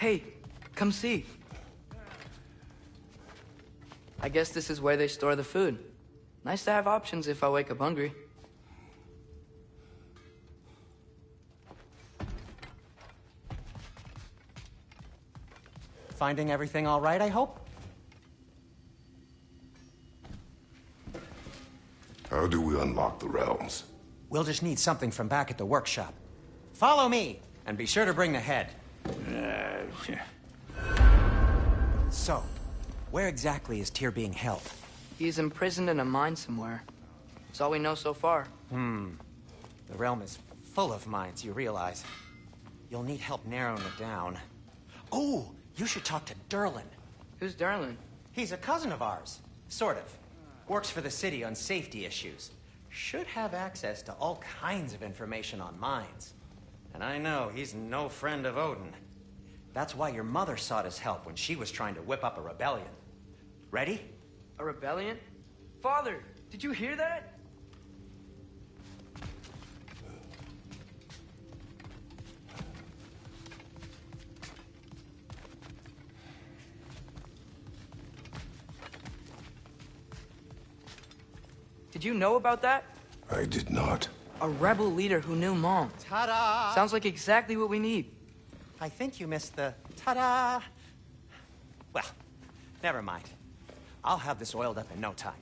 Hey, come see. I guess this is where they store the food. Nice to have options if I wake up hungry. Finding everything all right, I hope? How do we unlock the realms? We'll just need something from back at the workshop. Follow me, and be sure to bring the head. So, where exactly is Tyr being held? He's imprisoned in a mine somewhere. That's all we know so far. The realm is full of mines, you realize. You'll need help narrowing it down. Oh, you should talk to Durlin. Who's Darlin? He's a cousin of ours. Sort of. Works for the city on safety issues. Should have access to all kinds of information on mines. And I know he's no friend of Odin. That's why your mother sought his help when she was trying to whip up a rebellion. Ready? A rebellion? Father, did you hear that? Did you know about that? I did not. A rebel leader who knew Mom. Ta-da! Sounds like exactly what we need. I think you missed the ta-da. Well, never mind. I'll have this oiled up in no time.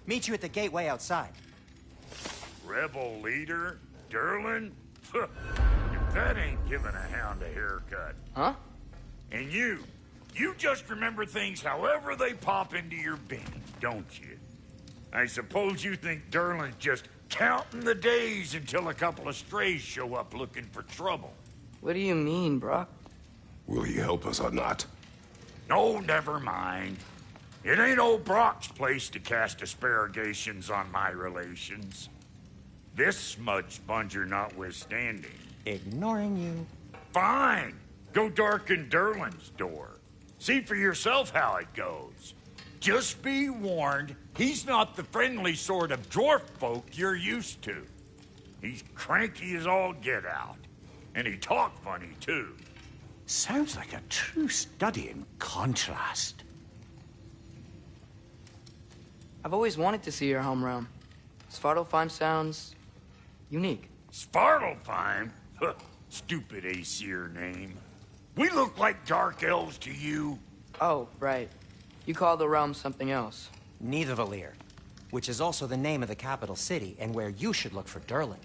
Meet you at the gateway outside. Rebel leader? Durlin? If that ain't giving a hound a haircut. Huh? And you just remember things however they pop into your bean, don't you? I suppose you think Durlin's just counting the days until a couple of strays show up looking for trouble. What do you mean, Brock? Will he help us or not? No, never mind. It ain't old Brock's place to cast asparagations on my relations. This smudge sponger notwithstanding. Ignoring you. Fine. Go darken Durlin's door. See for yourself how it goes. Just be warned, he's not the friendly sort of dwarf folk you're used to. He's cranky as all get out. And he talk funny, too. Sounds like a true study in contrast. I've always wanted to see your home realm. Svartalfheim sounds unique. Svartalfheim? Huh, stupid Aesir name. We look like dark elves to you. Oh, right. You call the realm something else. Nidavellir, which is also the name of the capital city and where you should look for Durlin.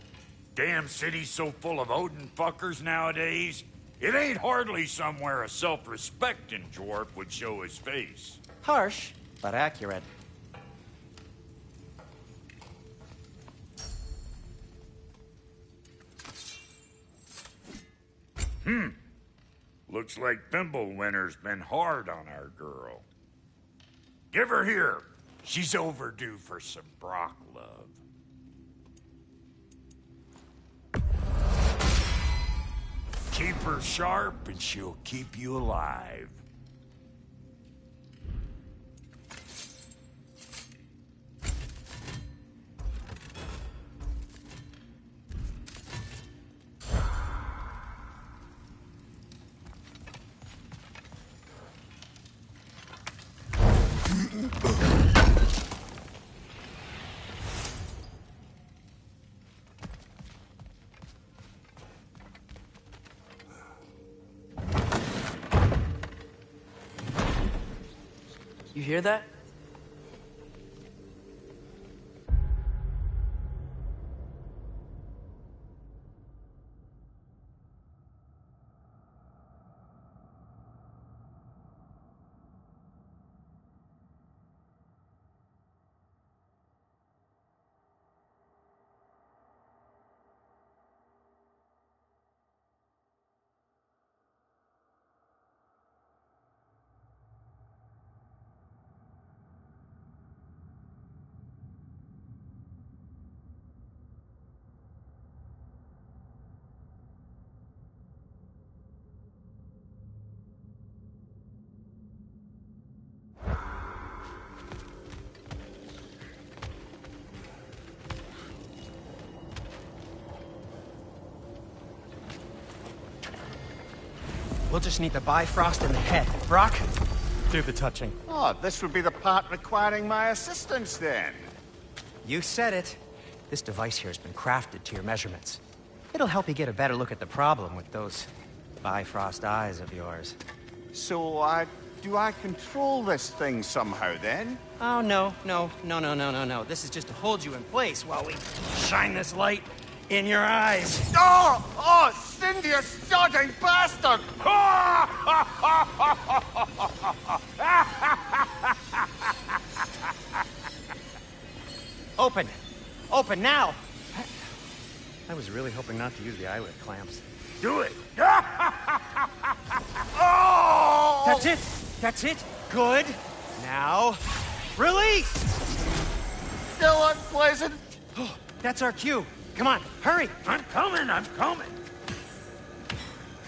Damn city's so full of Odin fuckers nowadays. It ain't hardly somewhere a self-respecting dwarf would show his face. Harsh, but accurate. Looks like Thimblewinter's been hard on our girl. Give her here. She's overdue for some Brock love. Keep her sharp and she'll keep you alive. You hear that? We'll just need the Bifrost in the head. Brock, do the touching. Oh, this would be the part requiring my assistance then. You said it. This device here has been crafted to your measurements. It'll help you get a better look at the problem with those Bifrost eyes of yours. So, do I control this thing somehow then? Oh, no. This is just to hold you in place while we shine this light in your eyes. Oh! Oh, Cindy, you sodding bastard! Open! Open now! I was really hoping not to use the eyelid clamps. Do it. Oh! That's it! That's it! Good! Now, release! Still unpleasant. Oh, that's our cue. Come on, hurry! I'm coming.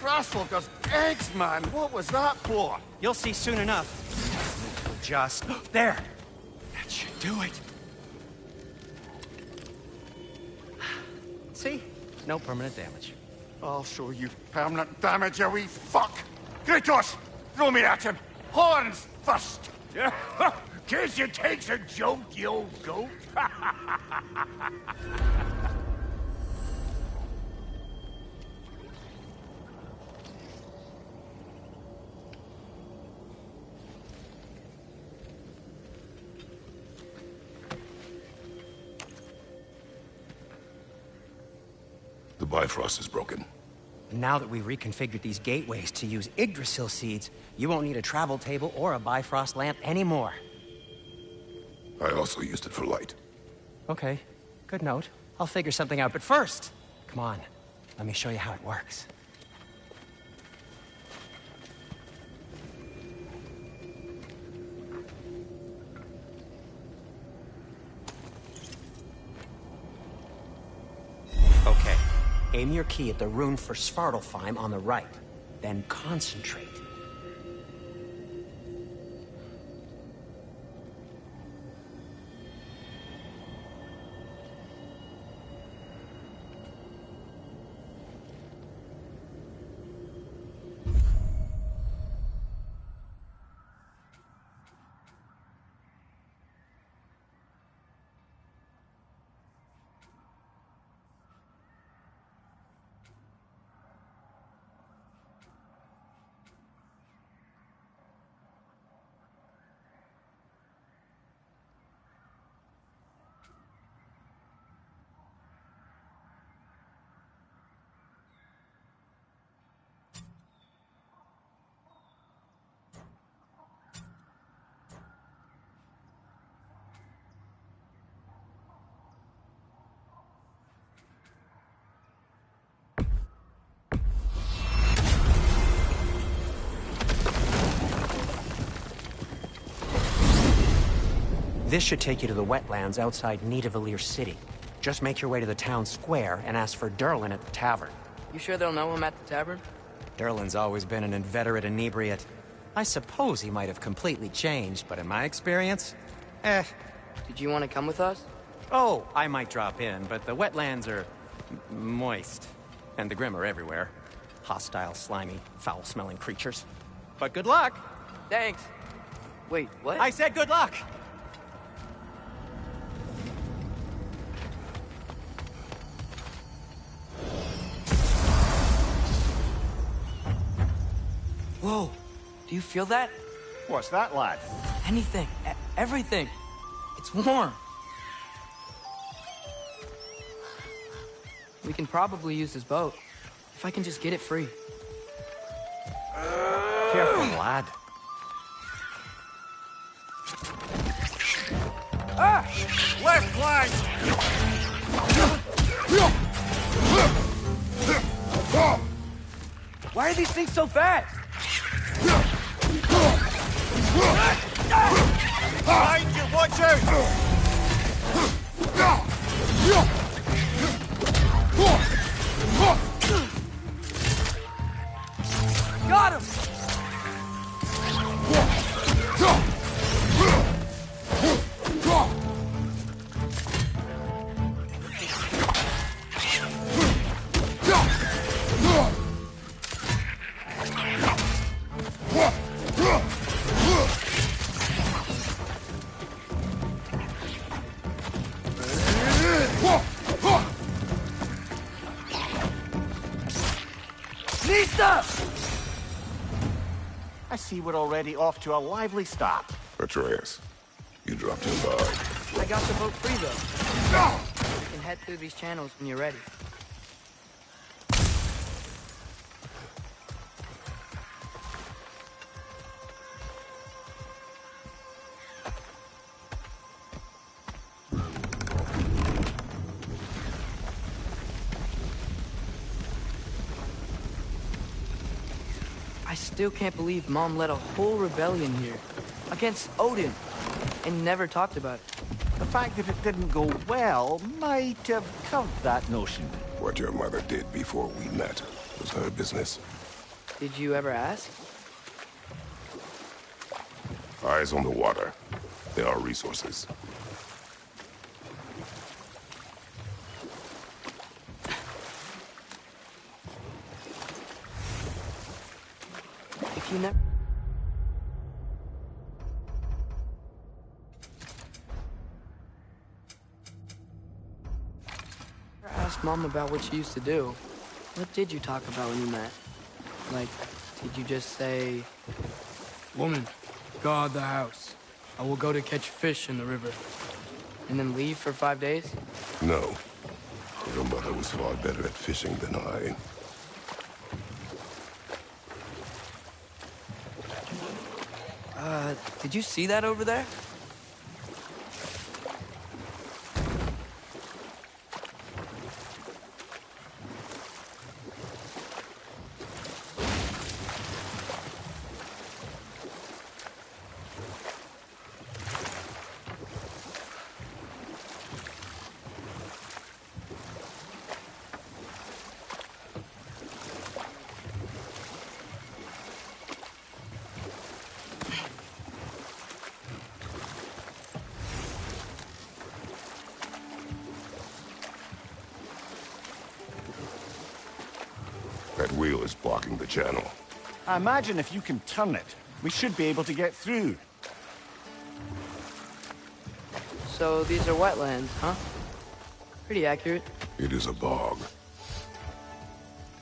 Frostwalker's eggs, man. What was that for? You'll see soon enough. Just... there! That should do it. See? No permanent damage. I'll show you permanent damage, you wee fuck. Kratos, throw me at him. Horns first. Guess you takes a joke, you old goat. The Bifrost is broken. Now that we've reconfigured these gateways to use Yggdrasil seeds, you won't need a travel table or a Bifrost lamp anymore. I also used it for light. Okay, good note. I'll figure something out, but first, come on, let me show you how it works. Okay, aim your key at the rune for Svartalfheim on the right, then concentrate. This should take you to the wetlands outside Nidavellir City. Just make your way to the town square and ask for Durlin at the tavern. You sure they'll know him at the tavern? Durlin's always been an inveterate inebriate. I suppose he might have completely changed, but in my experience, Did you want to come with us? Oh, I might drop in, but the wetlands are moist. And the Grim are everywhere. Hostile, slimy, foul-smelling creatures. But good luck! Thanks. Wait, what? I said good luck! Whoa, do you feel that? What's that, lad? Anything, everything. It's warm. We can probably use this boat, if I can just get it free. Careful, lad. Ah! Left flank! Why are these things so fast? Behind you, watch out! Got him! Nista! I see we're already off to a lively start. Atreus, you dropped him hard. I got the boat free, though. No! You can head through these channels when you're ready. I still can't believe Mom led a whole rebellion here. Against Odin. And never talked about it. The fact that it didn't go well might have covered that notion. What your mother did before we met was her business. Did you ever ask? Eyes on the water. There are resources. If you never... asked Mom about what she used to do, what did you talk about when you met? Like, did you just say... Woman, guard the house. I will go to catch fish in the river. And then leave for 5 days? No. Your mother was far better at fishing than I. Did you see that over there? That wheel is blocking the channel. I imagine if you can turn it, we should be able to get through. So these are wetlands, huh? Pretty accurate. It is a bog.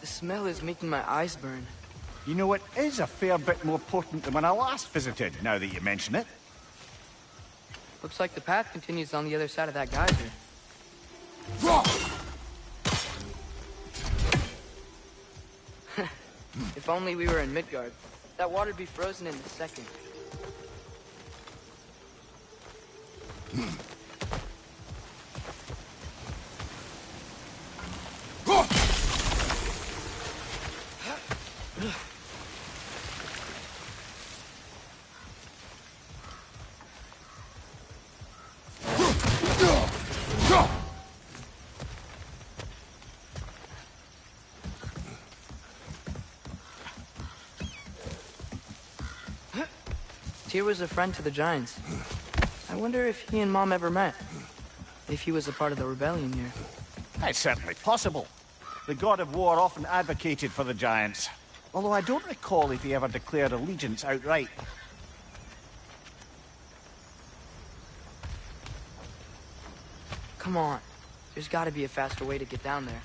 The smell is making my eyes burn. You know, it is a fair bit more potent than when I last visited, now that you mention it. Looks like the path continues on the other side of that geyser. If only we were in Midgard. That water'd be frozen in a second. Tyr was a friend to the Giants. I wonder if he and Mom ever met. If he was a part of the rebellion here. It's certainly possible. The god of war often advocated for the Giants. Although I don't recall if he ever declared allegiance outright. Come on. There's gotta be a faster way to get down there.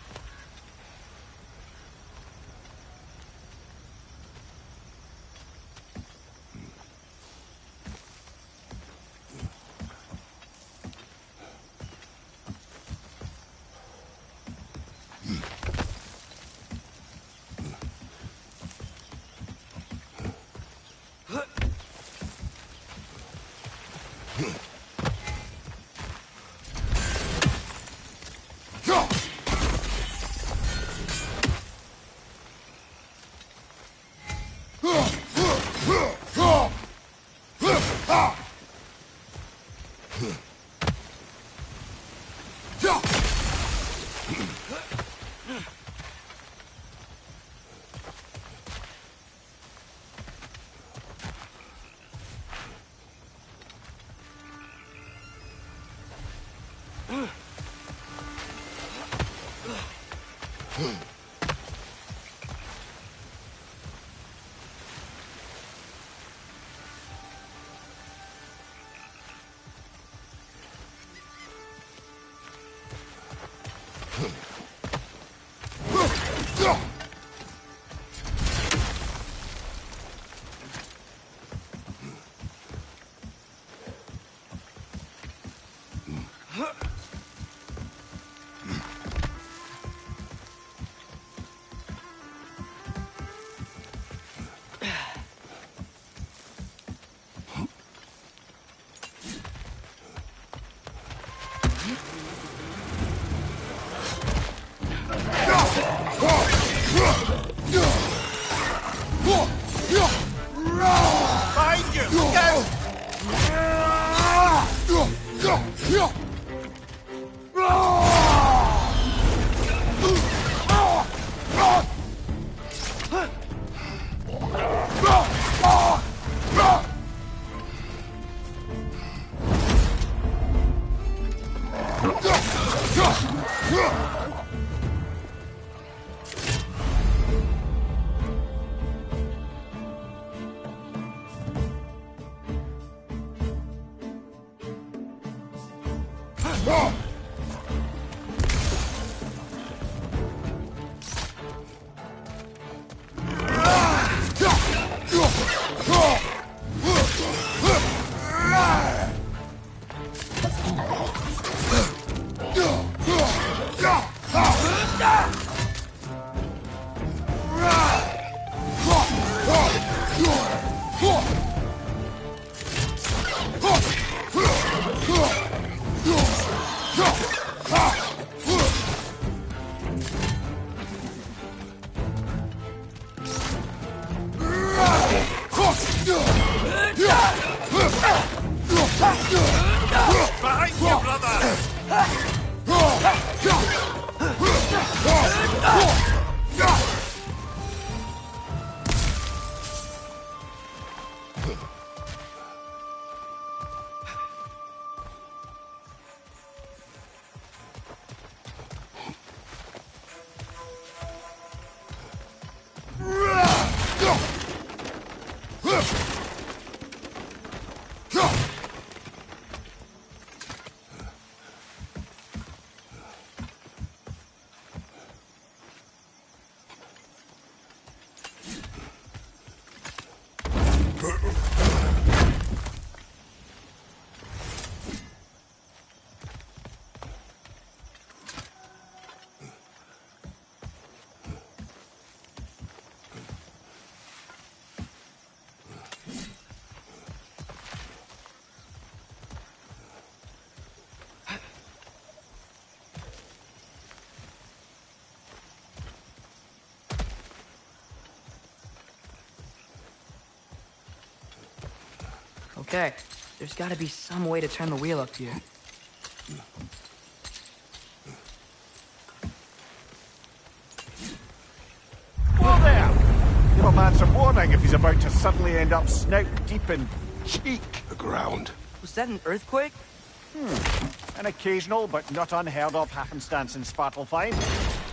Behind you, brother! Okay, there's gotta be some way to turn the wheel up here. Whoa there! Give a man some warning if he's about to suddenly end up snout deep in cheek. The ground. Was that an earthquake? An occasional but not unheard of happenstance in Svartalfheim.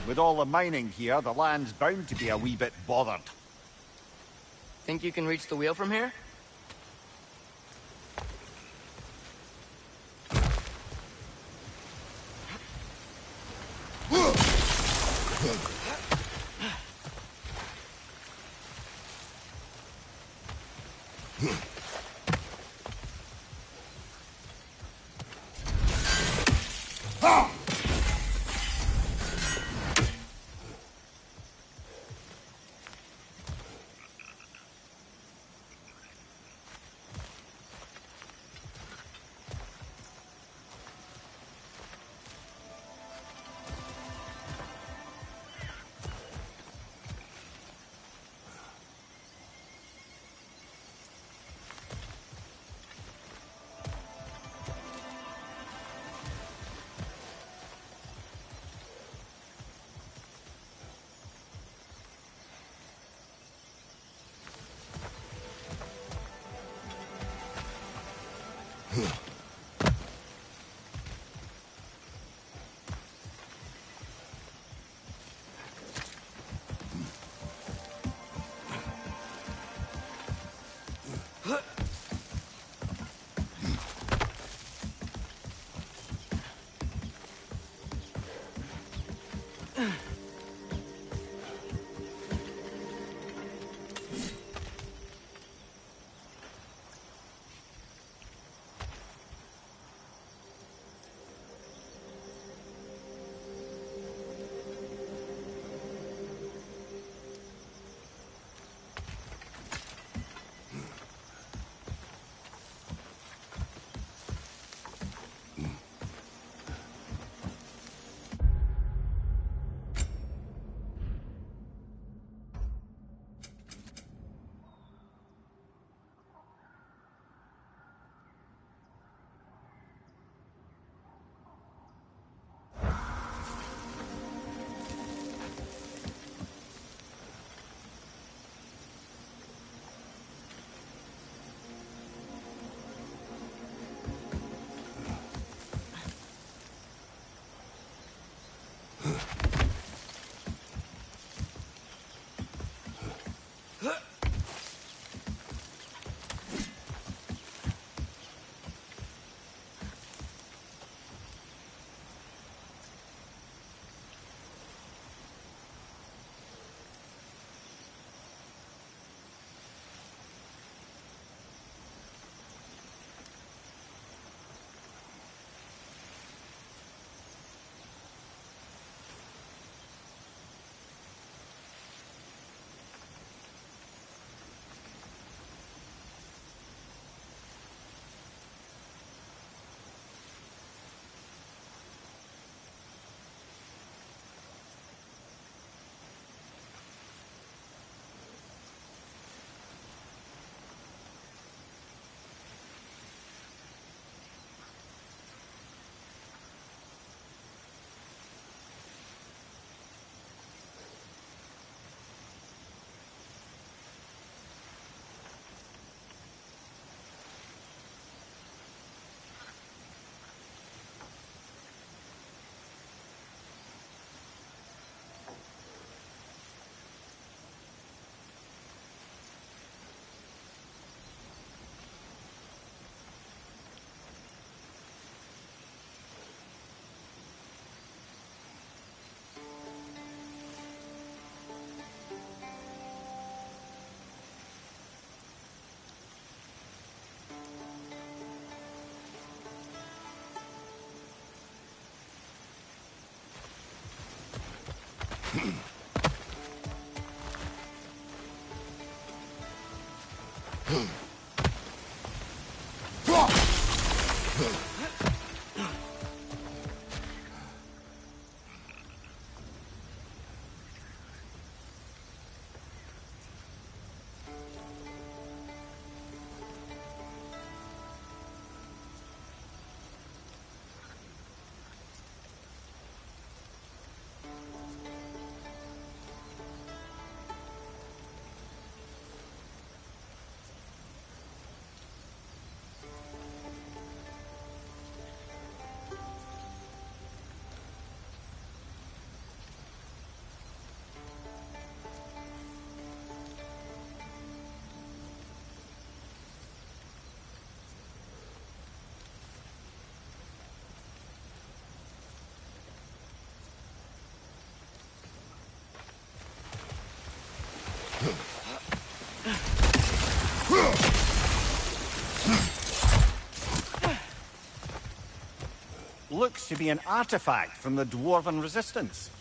With all the mining here, the land's bound to be a wee bit bothered. Think you can reach the wheel from here? Looks to be an artifact from the Dwarven Resistance.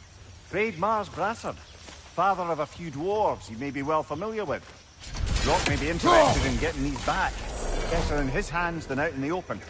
Trade Mars Brassard, father of a few dwarves you may be well familiar with. Rock may be interested in getting these back. Better in his hands than out in the open.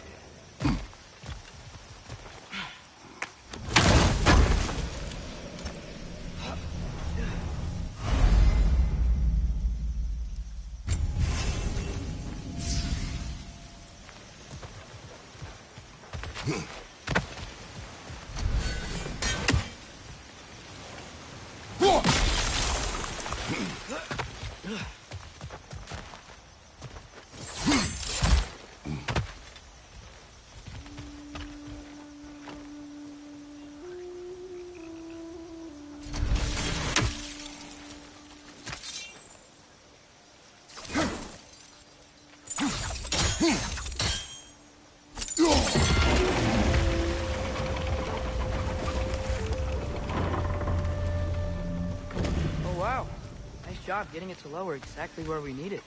Job getting it to lower exactly where we need it.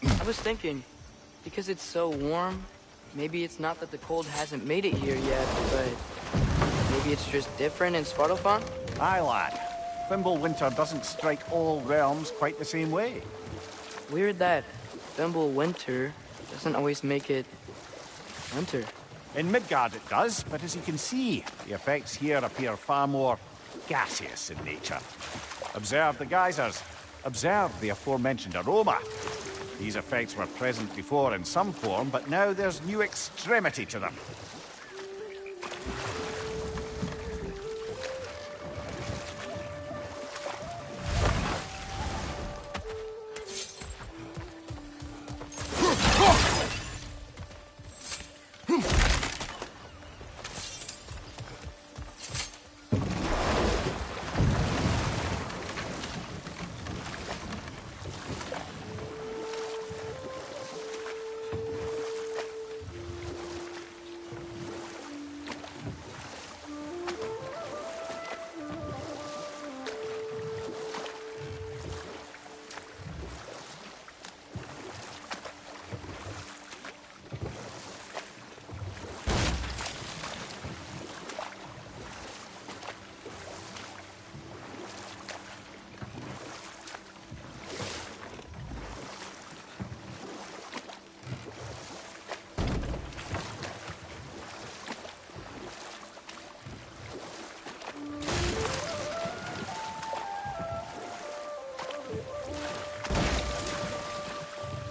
I was thinking, because it's so warm, maybe it's not that the cold hasn't made it here yet, but maybe it's just different in Svartalfheim? Aye, lad. Winter doesn't strike all realms quite the same way. Weird that Winter doesn't always make it winter. In Midgard it does, but as you can see, the effects here appear far more gaseous in nature. Observe the geysers. Observe the aforementioned aroma. These effects were present before in some form, but now there's new extremity to them.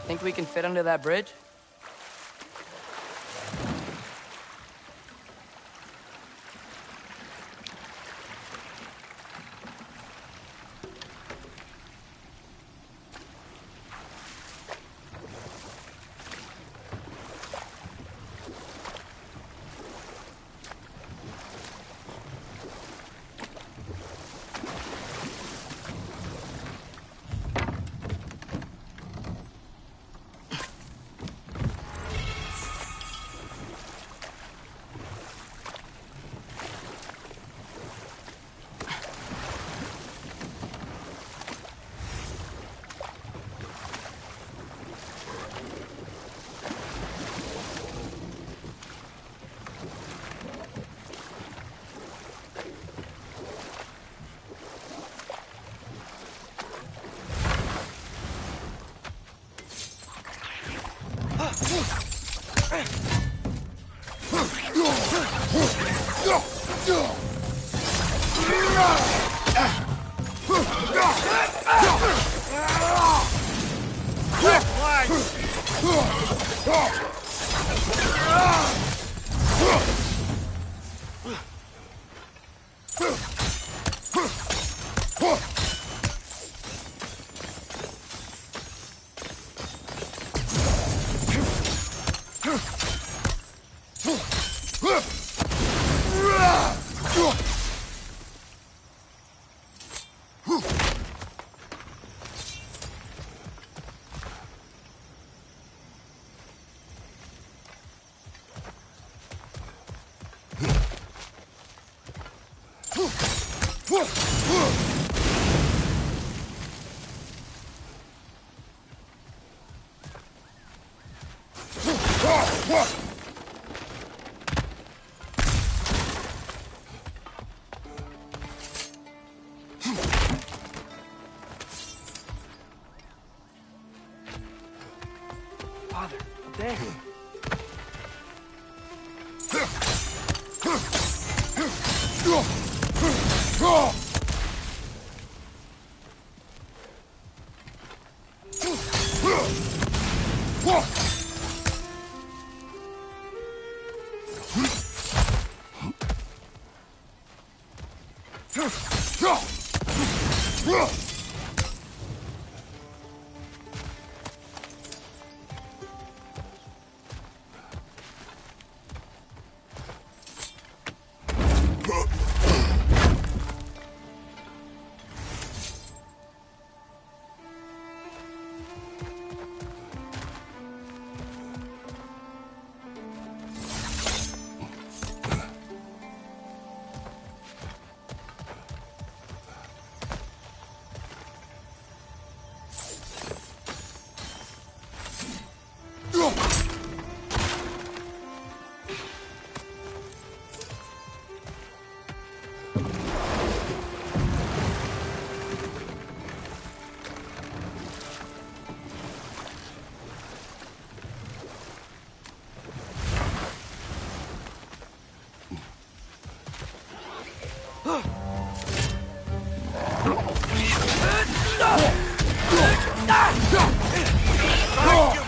Think we can fit under that bridge? Father, up there.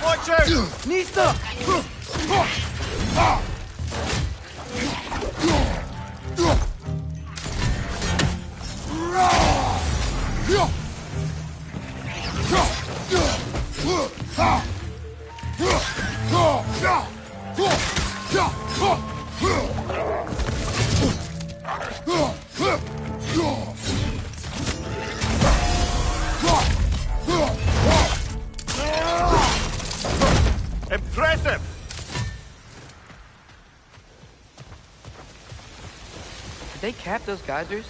Watch out! Nista! Impressive! Did they cap those geysers?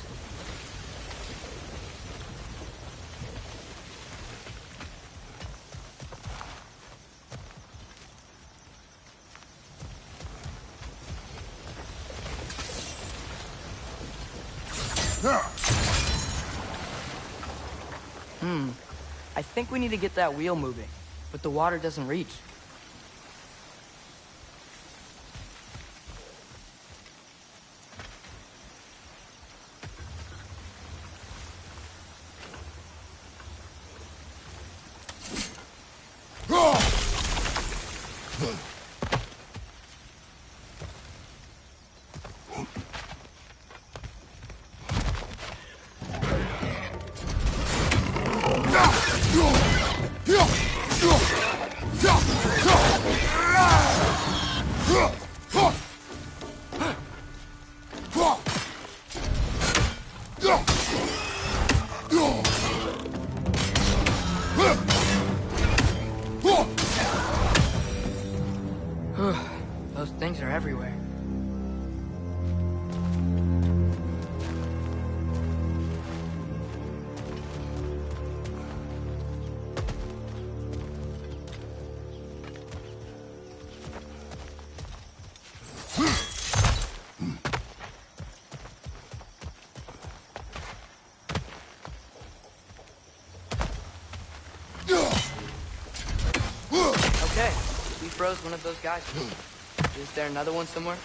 I think we need to get that wheel moving, but the water doesn't reach. Those things are everywhere. Okay, we froze one of those guys. Is there another one somewhere?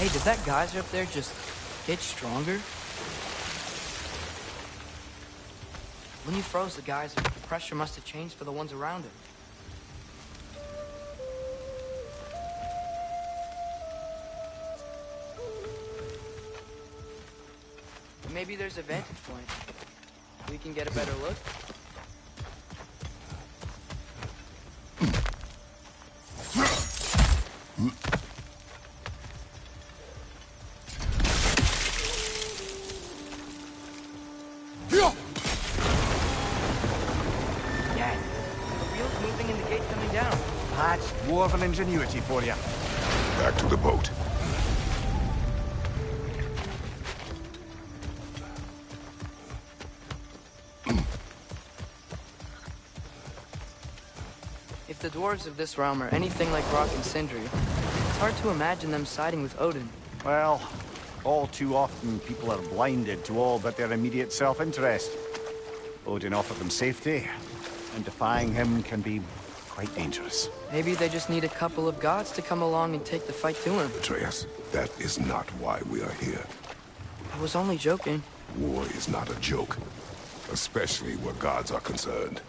Hey, did that geyser up there just get stronger? When you froze the geyser, the pressure must have changed for the ones around it. Maybe there's a vantage point. We can get a better look. Yes. The wheel's moving and the gate's coming down. That's dwarven ingenuity for you. Back to the boat. If the dwarves of this realm are anything like Rock and Sindri, it's hard to imagine them siding with Odin. Well, all too often people are blinded to all but their immediate self-interest. Odin offered them safety, and defying him can be quite dangerous. Maybe they just need a couple of gods to come along and take the fight to him. Atreus, that is not why we are here. I was only joking. War is not a joke, especially where gods are concerned.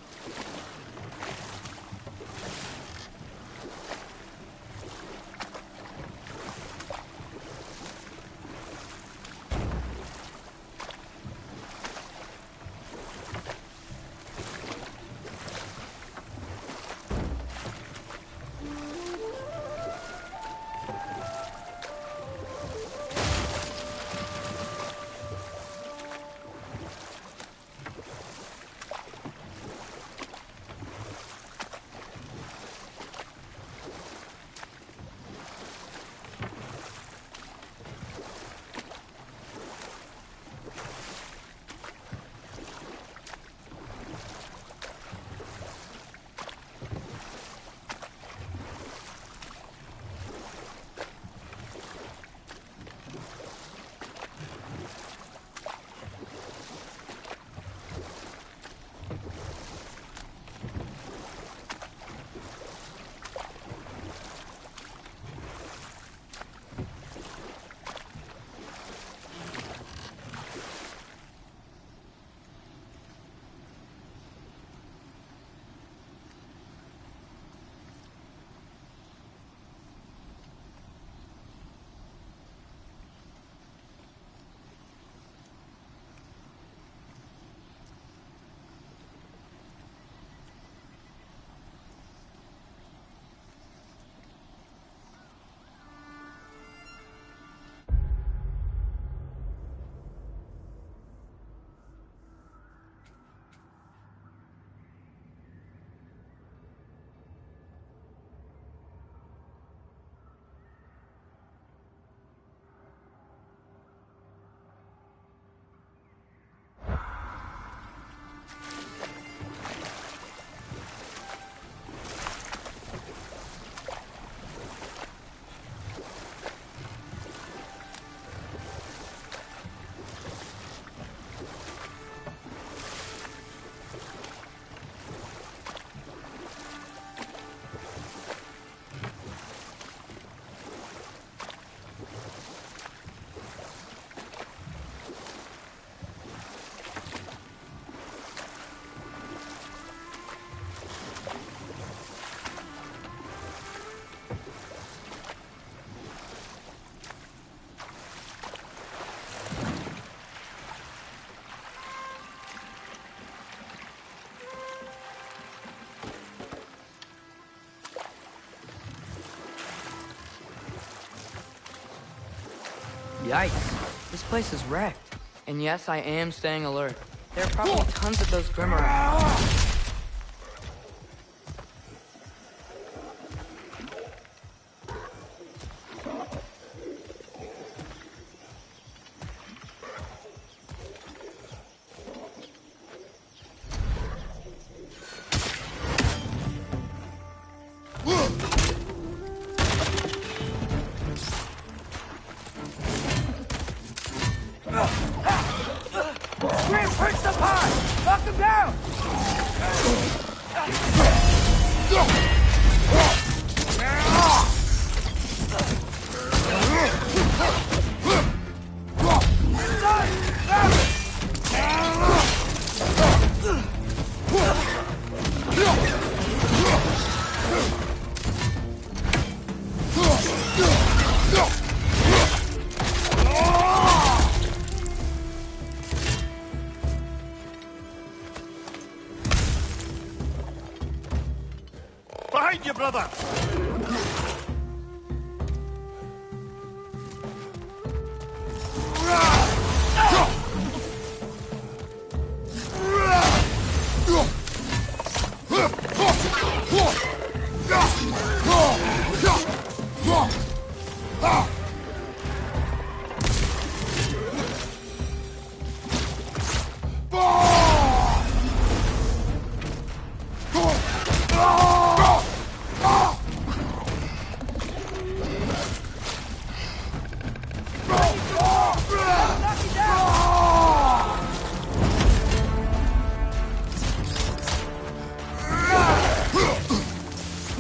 Yikes. This place is wrecked. And yes, I am staying alert. There are probably tons of those Grimm around. Grim, push the pod! Knock him down! brother!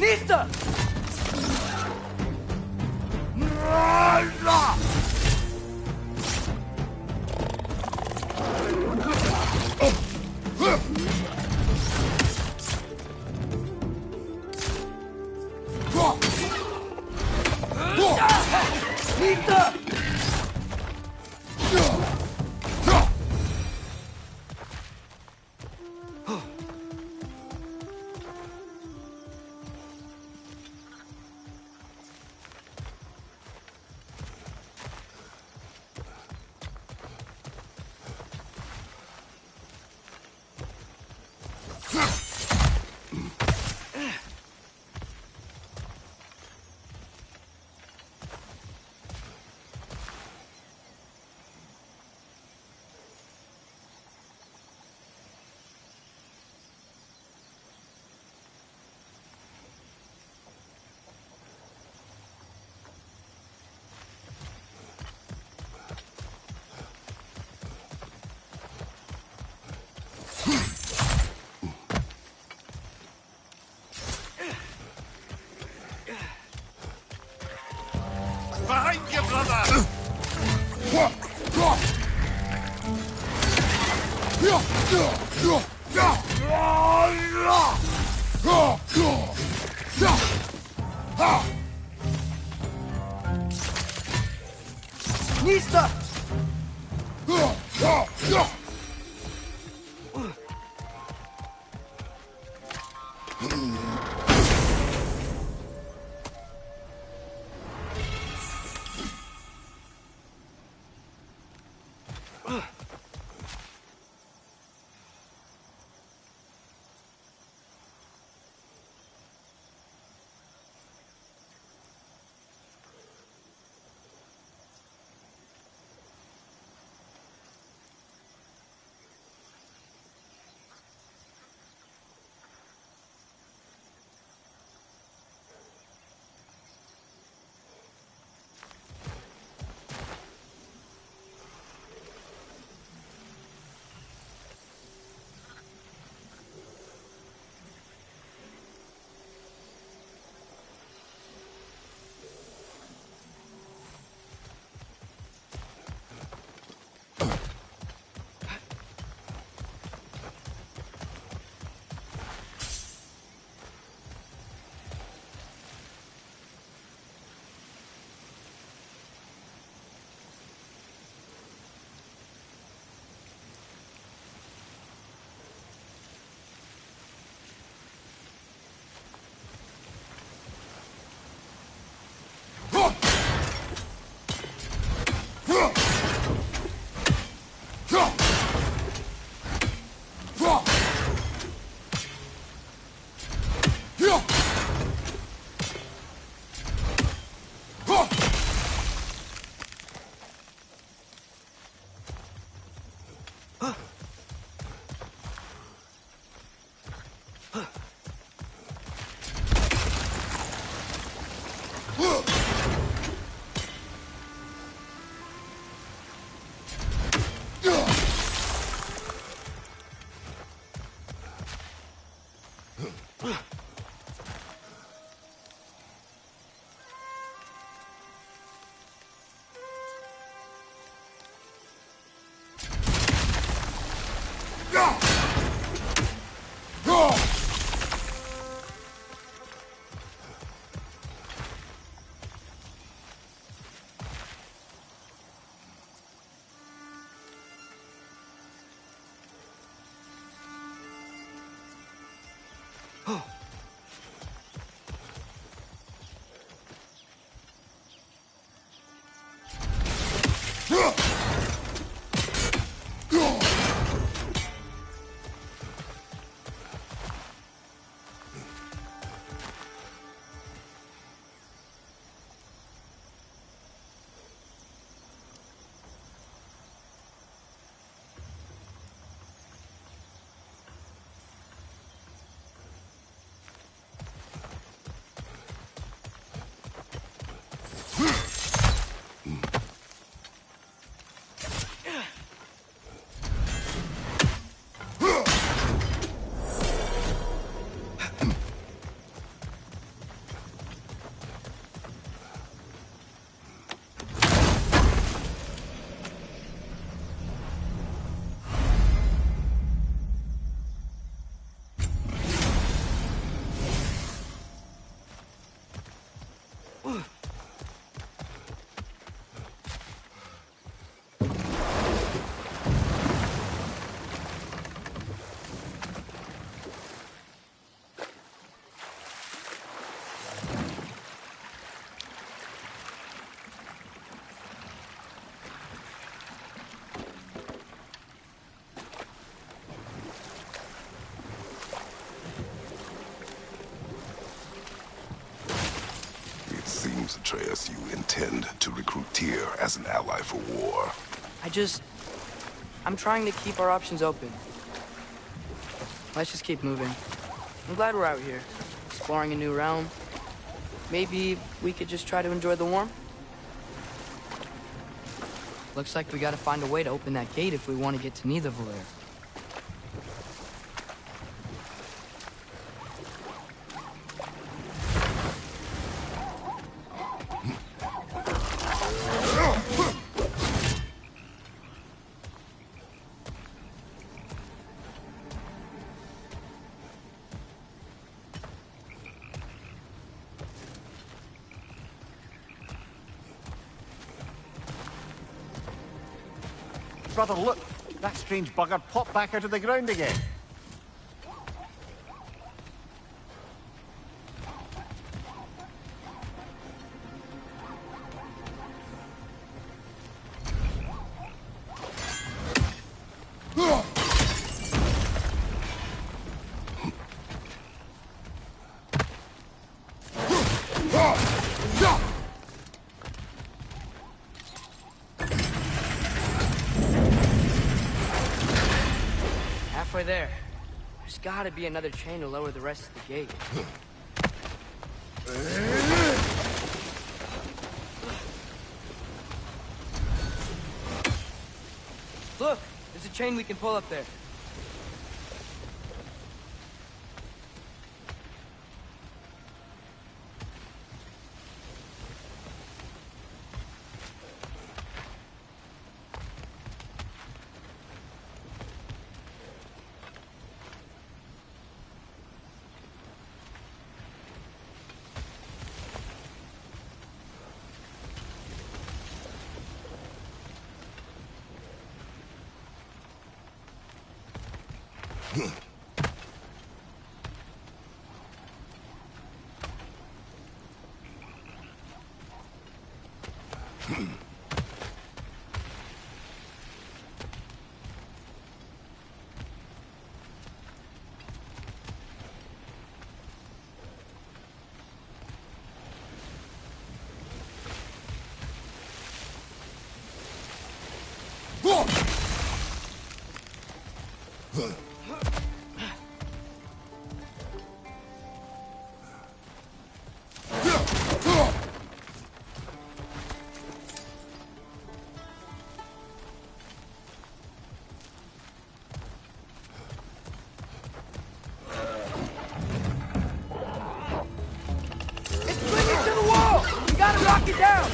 Nista! Nista! Behind you, brother! Nista! Atreus, you intend to recruit Tyr as an ally for war. I'm trying to keep our options open. Let's just keep moving. I'm glad we're out here, exploring a new realm. Maybe we could just try to enjoy the warmth? Looks like we gotta find a way to open that gate if we want to get to Nidavellir. Brother, look! That strange bugger popped back out of the ground again. Halfway there. There's gotta be another chain to lower the rest of the gate. Look! There's a chain we can pull up there. Knock it down!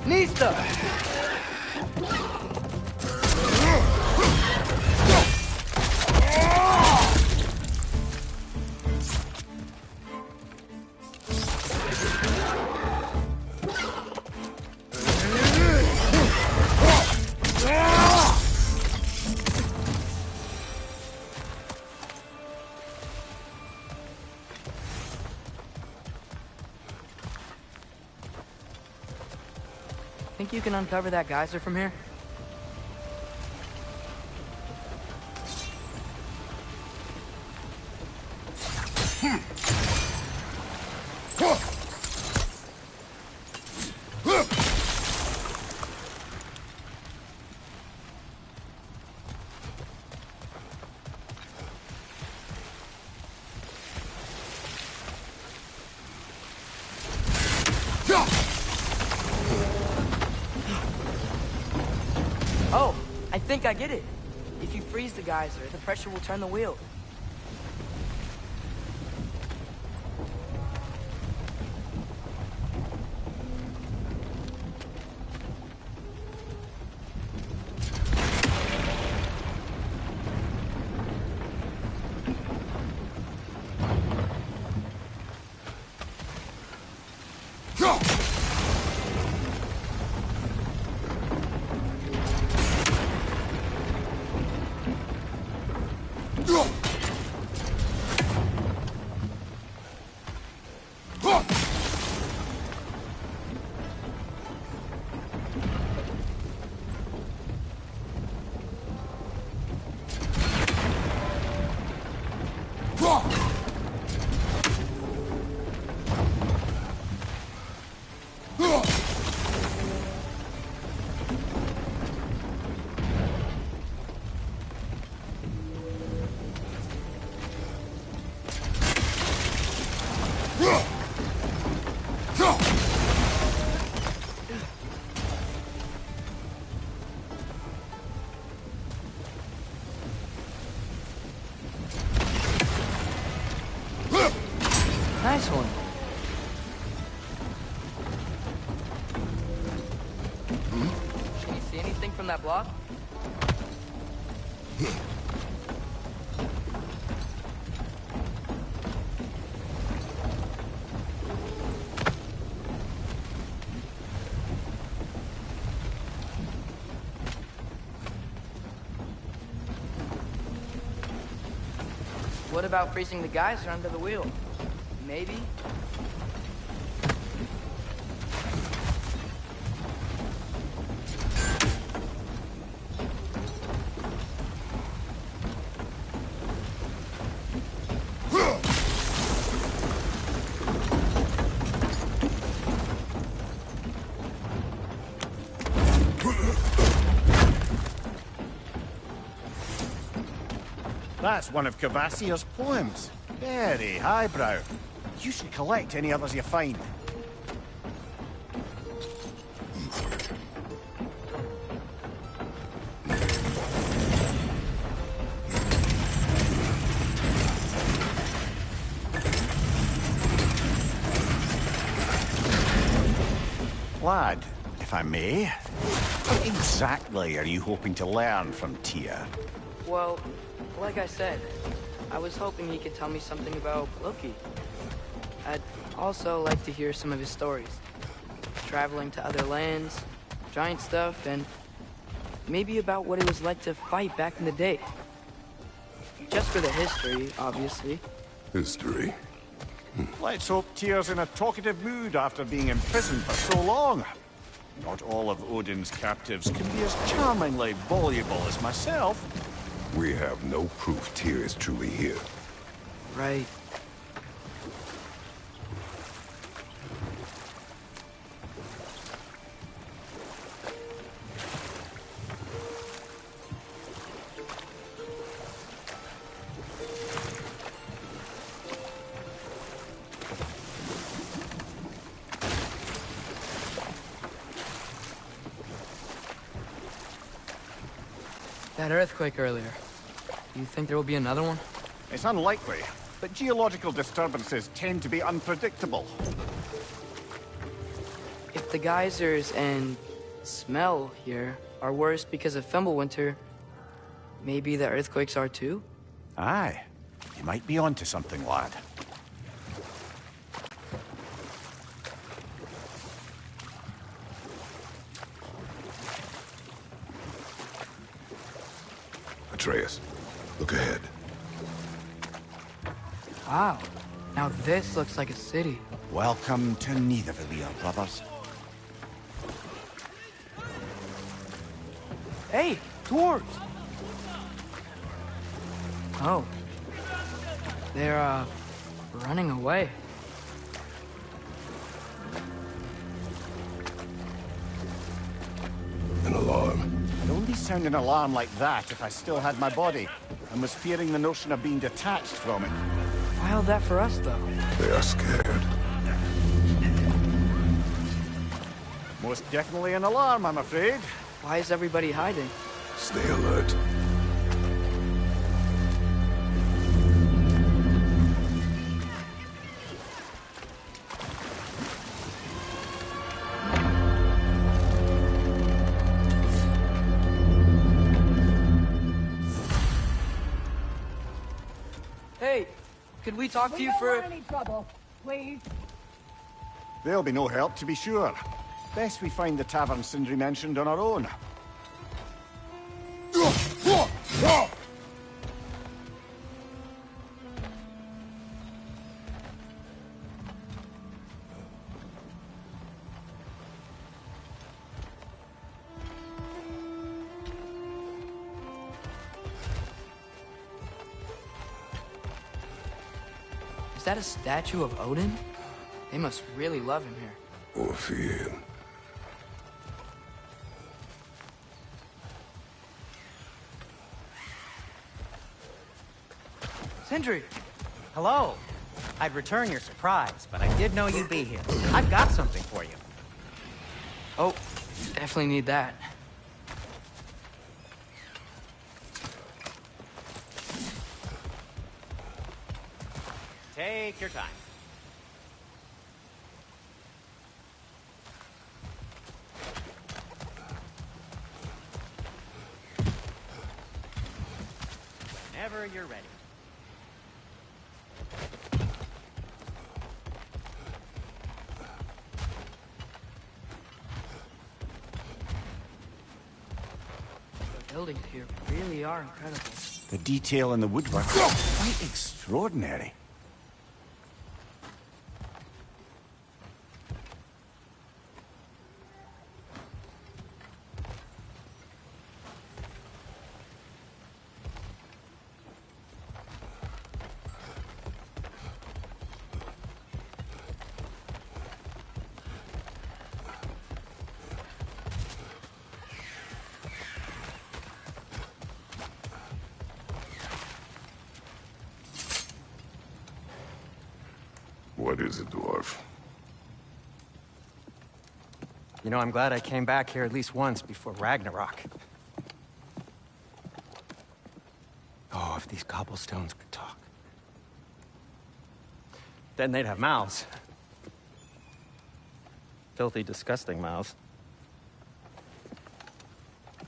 Nista! Think you can uncover that geyser from here? Oh, I think I get it. If you freeze the geyser, the pressure will turn the wheel. Nice one. Can you see anything from that block? What about freezing the geyser under the wheel? Maybe? That's one of Cavassier's poems. Very highbrow. You should collect any others you find. Lad, if I may, what exactly are you hoping to learn from Tyr? Well, like I said, I was hoping he could tell me something about Loki. I'd also like to hear some of his stories. Traveling to other lands, giant stuff, and maybe about what it was like to fight back in the day. Just for the history, obviously. History. Let's hope Tyr's in a talkative mood after being imprisoned for so long. Not all of Odin's captives can be as charmingly voluble as myself. We have no proof Tyr is truly here. Right. That earthquake earlier. Do you think there will be another one? It's unlikely, but geological disturbances tend to be unpredictable. If the geysers and smell here are worse because of Fimbulwinter, maybe the earthquakes are too? Aye, you might be onto something, lad. Atreus, look ahead. Wow. Now this looks like a city. Welcome to Nidavellir, brothers. Hey, dwarves! Oh. They're, running away. An alarm. I'd only sound an alarm like that if I still had my body, and was fearing the notion of being detached from it. File that for us, though. They are scared. Most definitely an alarm, I'm afraid. Why is everybody hiding? Stay alert. Hey, could we talk to you don't for... want any trouble, please. There'll be no help, to be sure. Best we find the tavern Sindri mentioned on our own. that a statue of Odin? They must really love him here. Or fear him. Sindri! Hello. I'd return your surprise, but I did know you'd be here. I've got something for you. Oh, definitely need that. Take your time. Whenever you're ready. The buildings here really are incredible. The detail in the woodwork is quite extraordinary. What is it, dwarf? You know, I'm glad I came back here at least once before Ragnarok. Oh, if these cobblestones could talk. Then they'd have mouths. Filthy, disgusting mouths.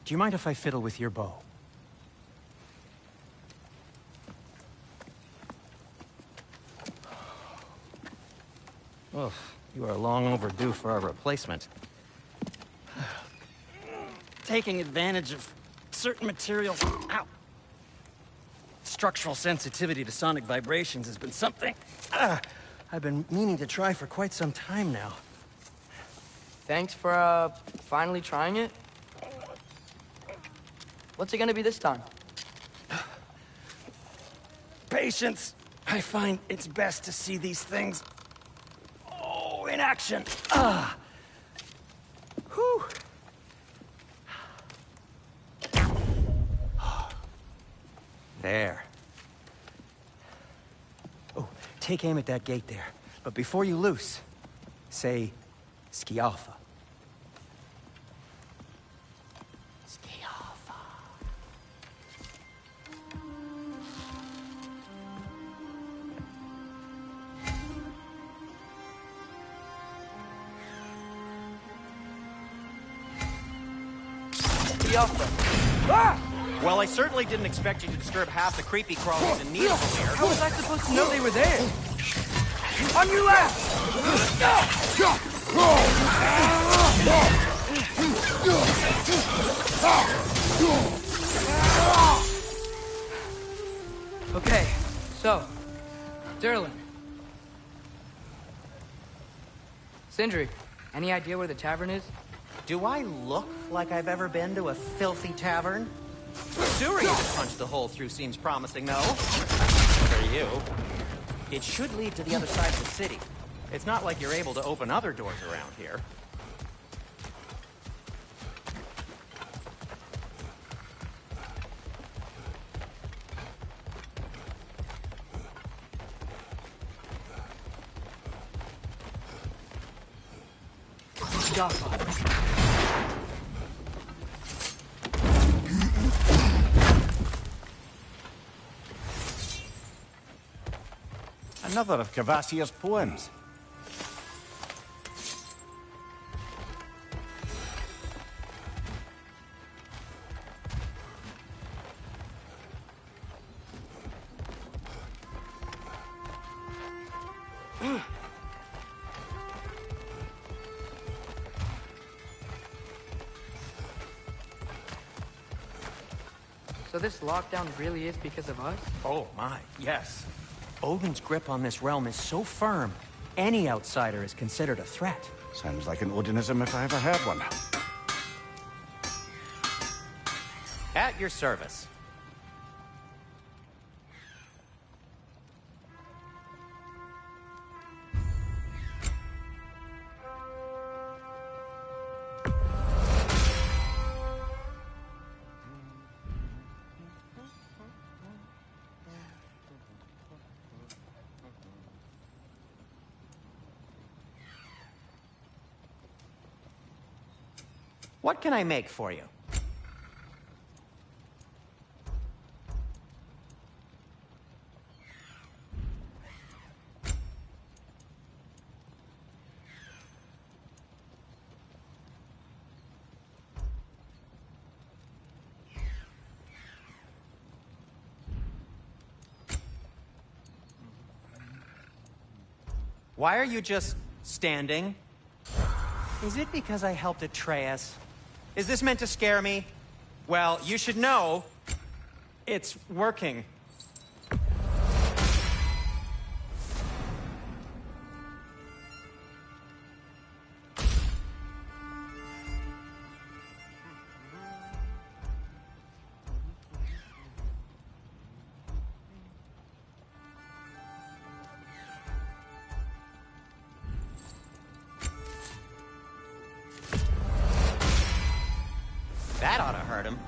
Do you mind if I fiddle with your bow? Oh, you are long overdue for a replacement. Taking advantage of certain materials. Ow! Structural sensitivity to sonic vibrations has been something I've been meaning to try for quite some time now. Thanks for, finally trying it. What's it gonna be this time? Patience. I find it's best to see these things in action. Whew. There. Oh, take aim at that gate there. But before you loose, say, Skialfa. Skialfa. Well, I certainly didn't expect you to disturb half the creepy crawlers in Needle here. How was I supposed to know they were there? On your left! Okay, so, Durlin. Sindri, any idea where the tavern is? Do I look like I've ever been to a filthy tavern? Suri to punch the hole through seems promising, though. For you. It should lead to the other side of the city. It's not like you're able to open other doors around here. Another of Kvasir's poems. So this lockdown really is because of us? Oh my, yes. Odin's grip on this realm is so firm, any outsider is considered a threat. Sounds like an Odinism if I ever heard one. At your service. What can I make for you? Why are you just standing? Is it because I helped Atreus? Is this meant to scare me? Well, you should know, it's working. That ought to hurt him.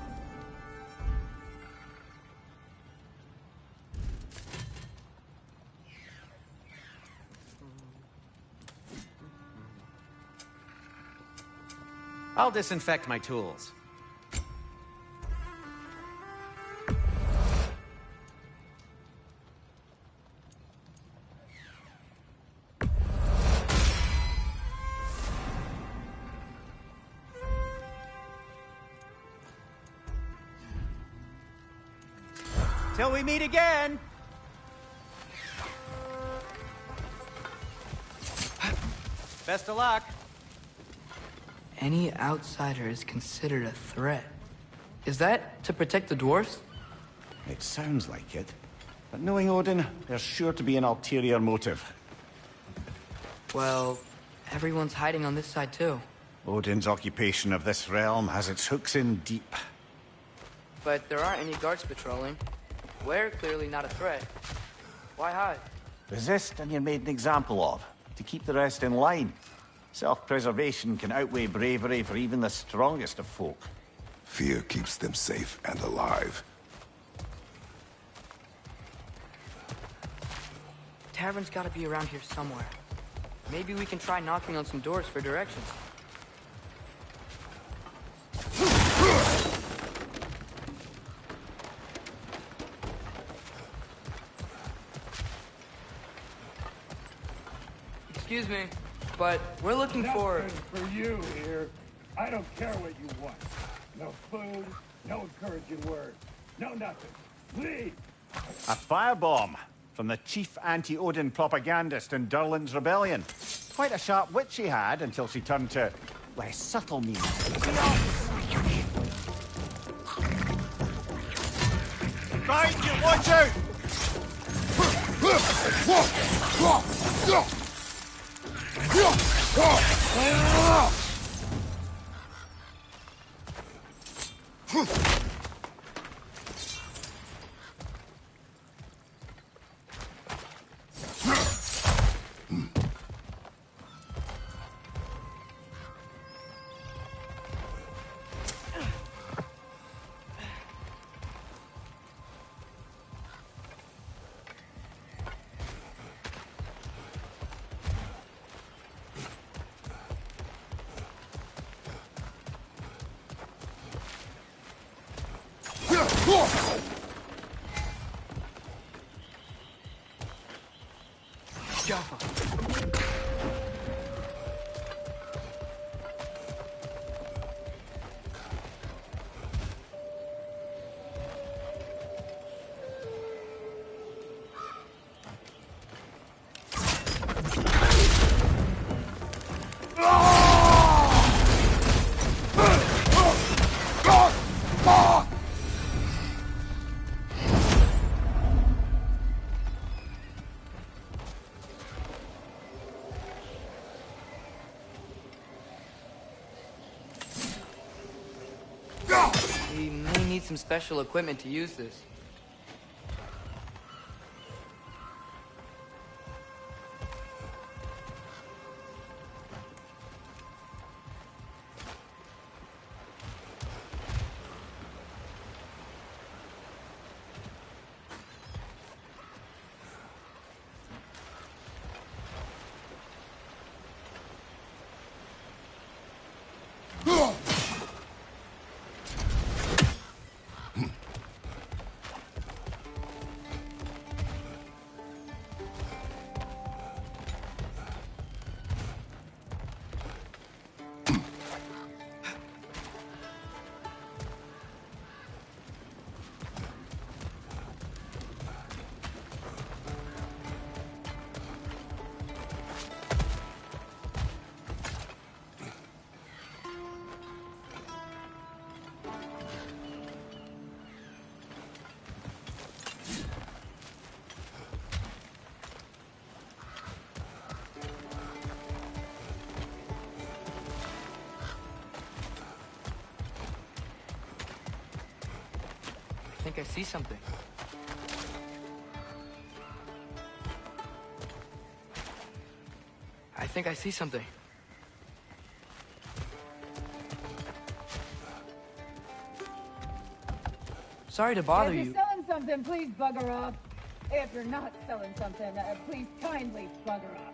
I'll disinfect my tools. Till we meet again! Best of luck. Any outsider is considered a threat. Is that to protect the dwarves? It sounds like it. But knowing Odin, there's sure to be an ulterior motive. Well, everyone's hiding on this side too. Odin's occupation of this realm has its hooks in deep. But there aren't any guards patrolling. We're clearly not a threat. Why hide? Resist and you're made an example of, to keep the rest in line. Self-preservation can outweigh bravery for even the strongest of folk. Fear keeps them safe and alive. Tavern's gotta be around here somewhere. Maybe we can try knocking on some doors for directions. Excuse me, but we're looking for... Nothing for you here. I don't care what you want. No food, no encouraging words, no nothing. Leave! A firebomb from the chief anti-Odin propagandist in Durlin's rebellion. Quite a sharp wit she had until she turned to less subtle means. Right, you watch out! Jaffa. We may need some special equipment to use this. think I see something. I think I see something. Sorry to bother If you. you're selling something, please bugger off. If you're not selling something, please kindly bugger off.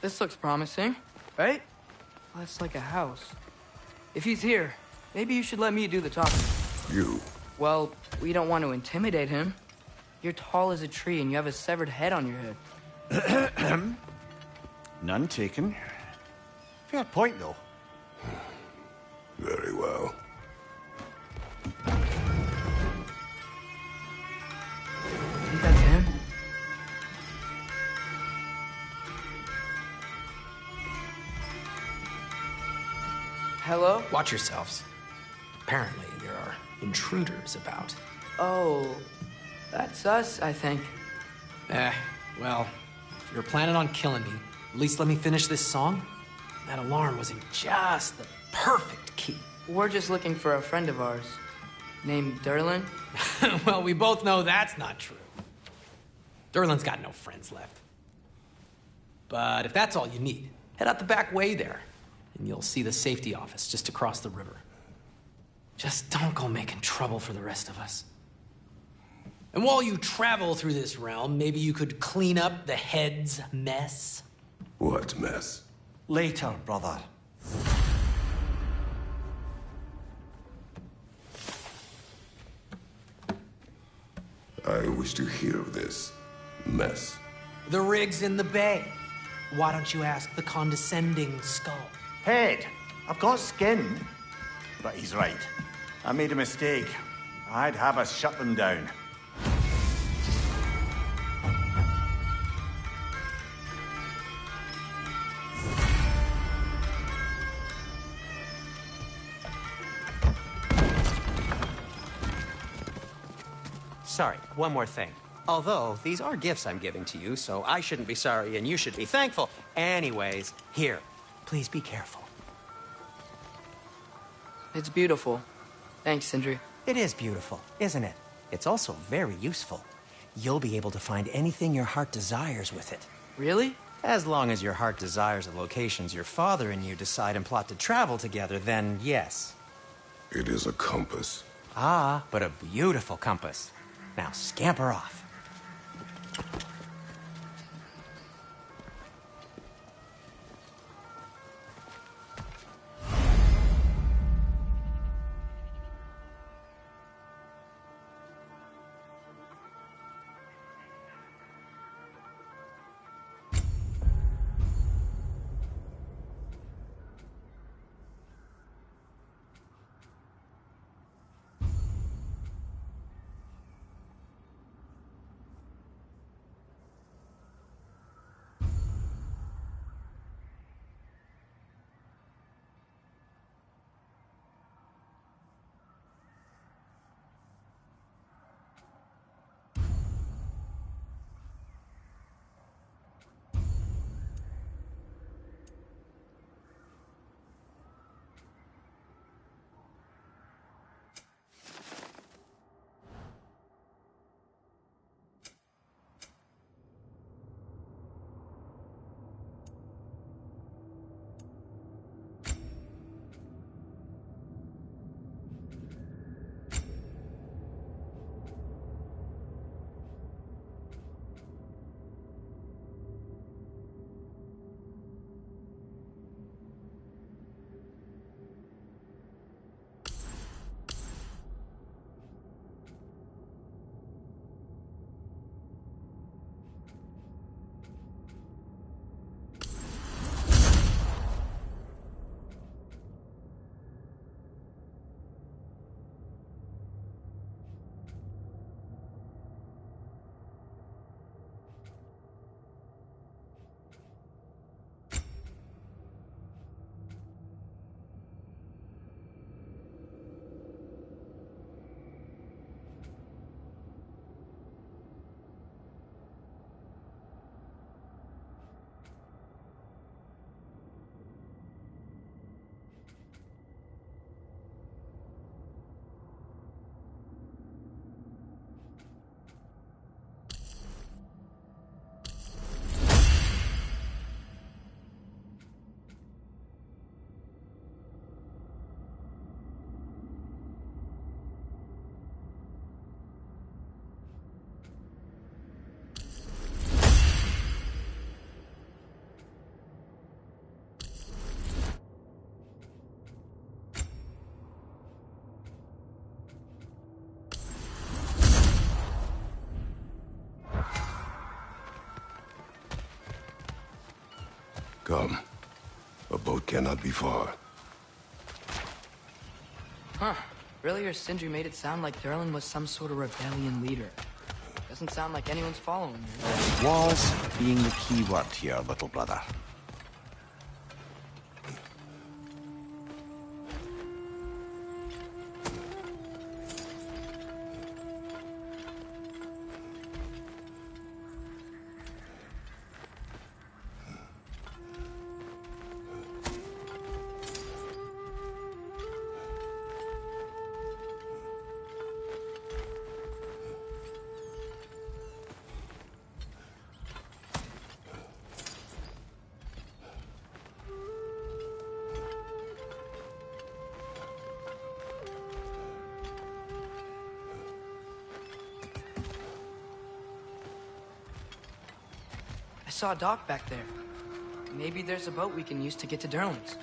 This looks promising, right? Well, that's like a house. If he's here, maybe you should let me do the talking. You. Well, we don't want to intimidate him. You're tall as a tree and you have a severed head on your head. None taken. Fair point, though. Very well. Think that's him? Hello? Watch yourselves. Apparently, there are intruders about. Oh, that's us, I think. Well, if you're planning on killing me, at least let me finish this song. That alarm was in just the perfect key. We're just looking for a friend of ours named Derlin. Well, we both know that's not true. Derlin's got no friends left. But if that's all you need, head out the back way there, and you'll see the safety office just across the river. Just don't go making trouble for the rest of us. And while you travel through this realm, maybe you could clean up the head's mess. What mess? Later, brother. I wish to hear of this mess. The rig's in the bay. Why don't you ask the condescending skull? Head, I've got skin. But he's right. I made a mistake. I'd have us shut them down. Sorry, one more thing. Although, these are gifts I'm giving to you, so I shouldn't be sorry and you should be thankful. Anyways, here, please be careful. It's beautiful. Thanks, Sindri. It is beautiful, isn't it? It's also very useful. You'll be able to find anything your heart desires with it. Really? As long as your heart desires the locations your father and you decide and plot to travel together, then yes. It is a compass. Ah, but a beautiful compass. Now scamper off. Come. A boat cannot be far. Huh. Earlier, Sindri made it sound like Durlin was some sort of rebellion leader. Doesn't sound like anyone's following him. Was being the key word here, little brother. I saw a dock back there. Maybe there's a boat we can use to get to Durlin's.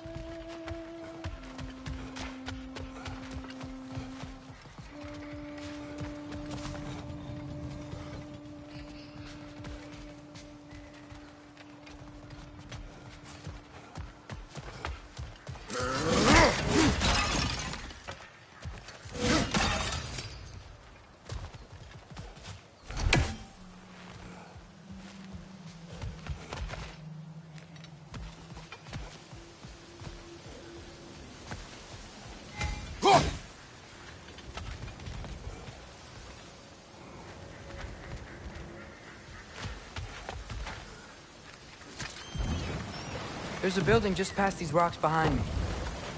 There's a building just past these rocks behind me.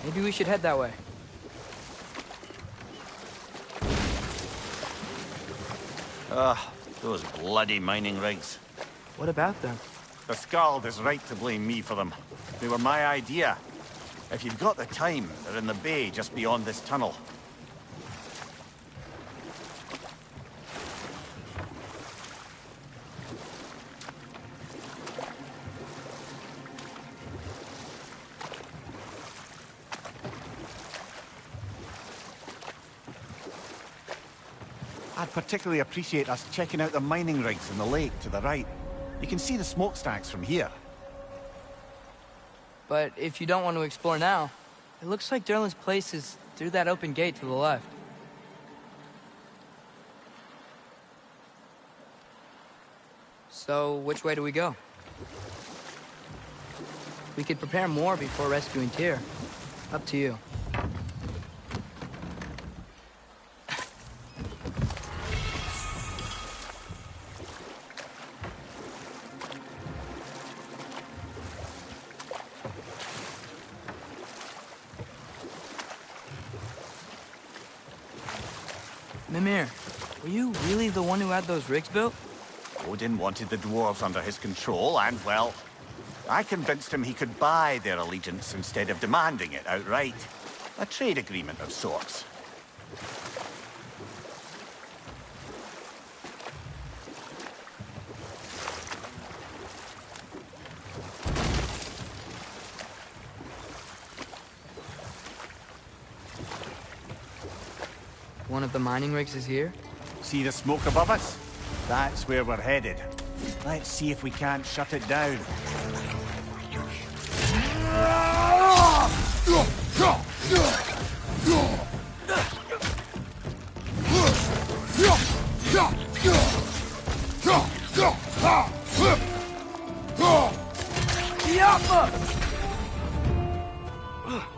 Maybe we should head that way. Those bloody mining rigs. What about them? The Skald is right to blame me for them. They were my idea. If you've got the time, they're in the bay just beyond this tunnel. I'd particularly appreciate us checking out the mining rigs in the lake to the right. You can see the smokestacks from here. But if you don't want to explore now, it looks like Durlin's place is through that open gate to the left. So, which way do we go? We could prepare more before rescuing Tyr. Up to you. Mimir, were you really the one who had those rigs built? Odin wanted the dwarves under his control, and, well, I convinced him he could buy their allegiance instead of demanding it outright. A trade agreement of sorts. One of the mining rigs is here? See the smoke above us? That's where we're headed. Let's see if we can't shut it down.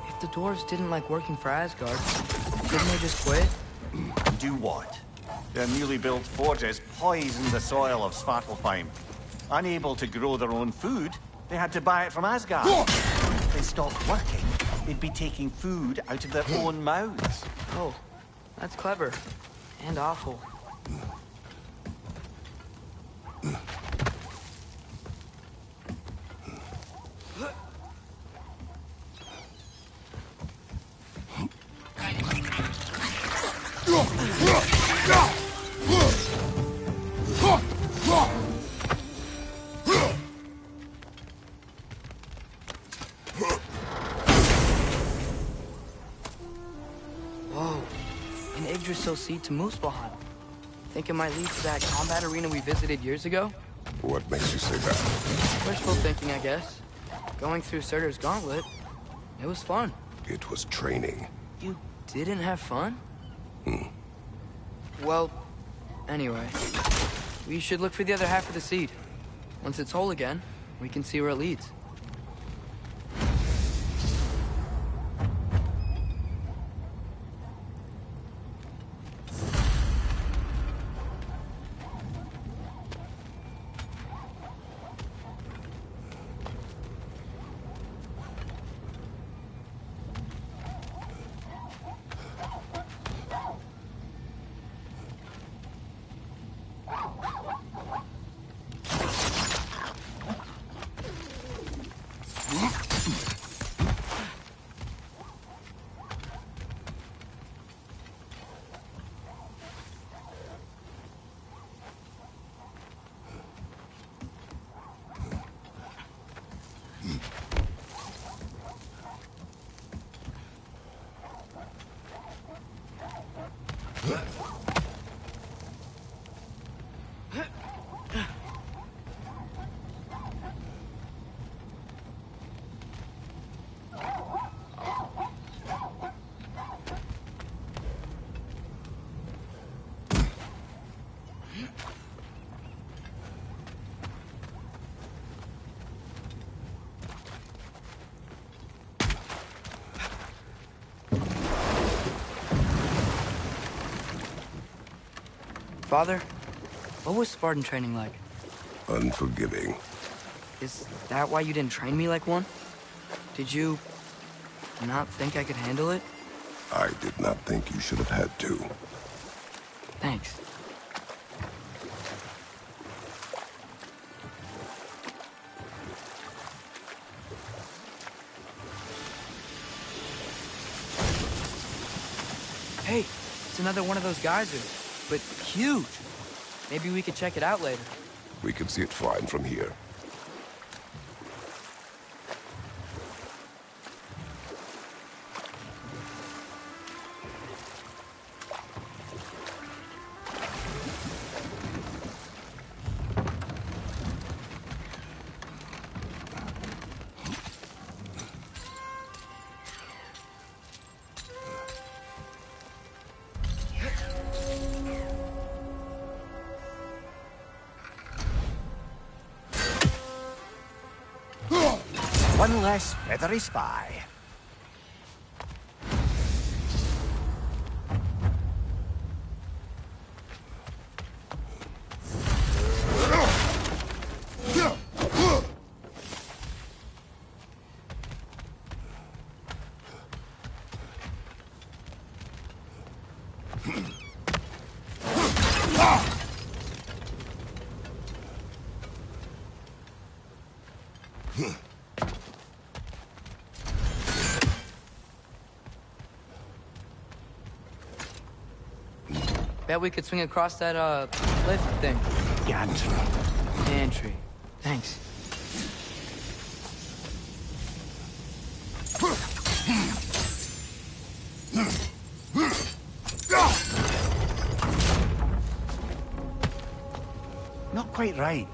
If the dwarves didn't like working for Asgard, didn't they just quit? Do what? Their newly built forges poisoned the soil of Svartalfheim. Unable to grow their own food, they had to buy it from Asgard. If they stopped working, they'd be taking food out of their own mouths. Oh, that's clever. And awful. Whoa, an Yggdrasil seed to Muspelheim. Think it might lead to that combat arena we visited years ago? What makes you say that? Wishful thinking, I guess. going through Surtur's gauntlet. It was fun. It was training. You didn't have fun? Well, anyway, we should look for the other half of the seed. Once it's whole again, we can see where it leads. Father, what was Spartan training like? Unforgiving. Is that why you didn't train me like one? Did you not think I could handle it? I did not think you should have had to. Thanks. Hey, it's another one of those geysers, but huge. Maybe we could check it out later. We can see it fine from here. One less feathery spy. Bet we could swing across that, cliff thing. Gantry. Gantry. Thanks. Not quite right.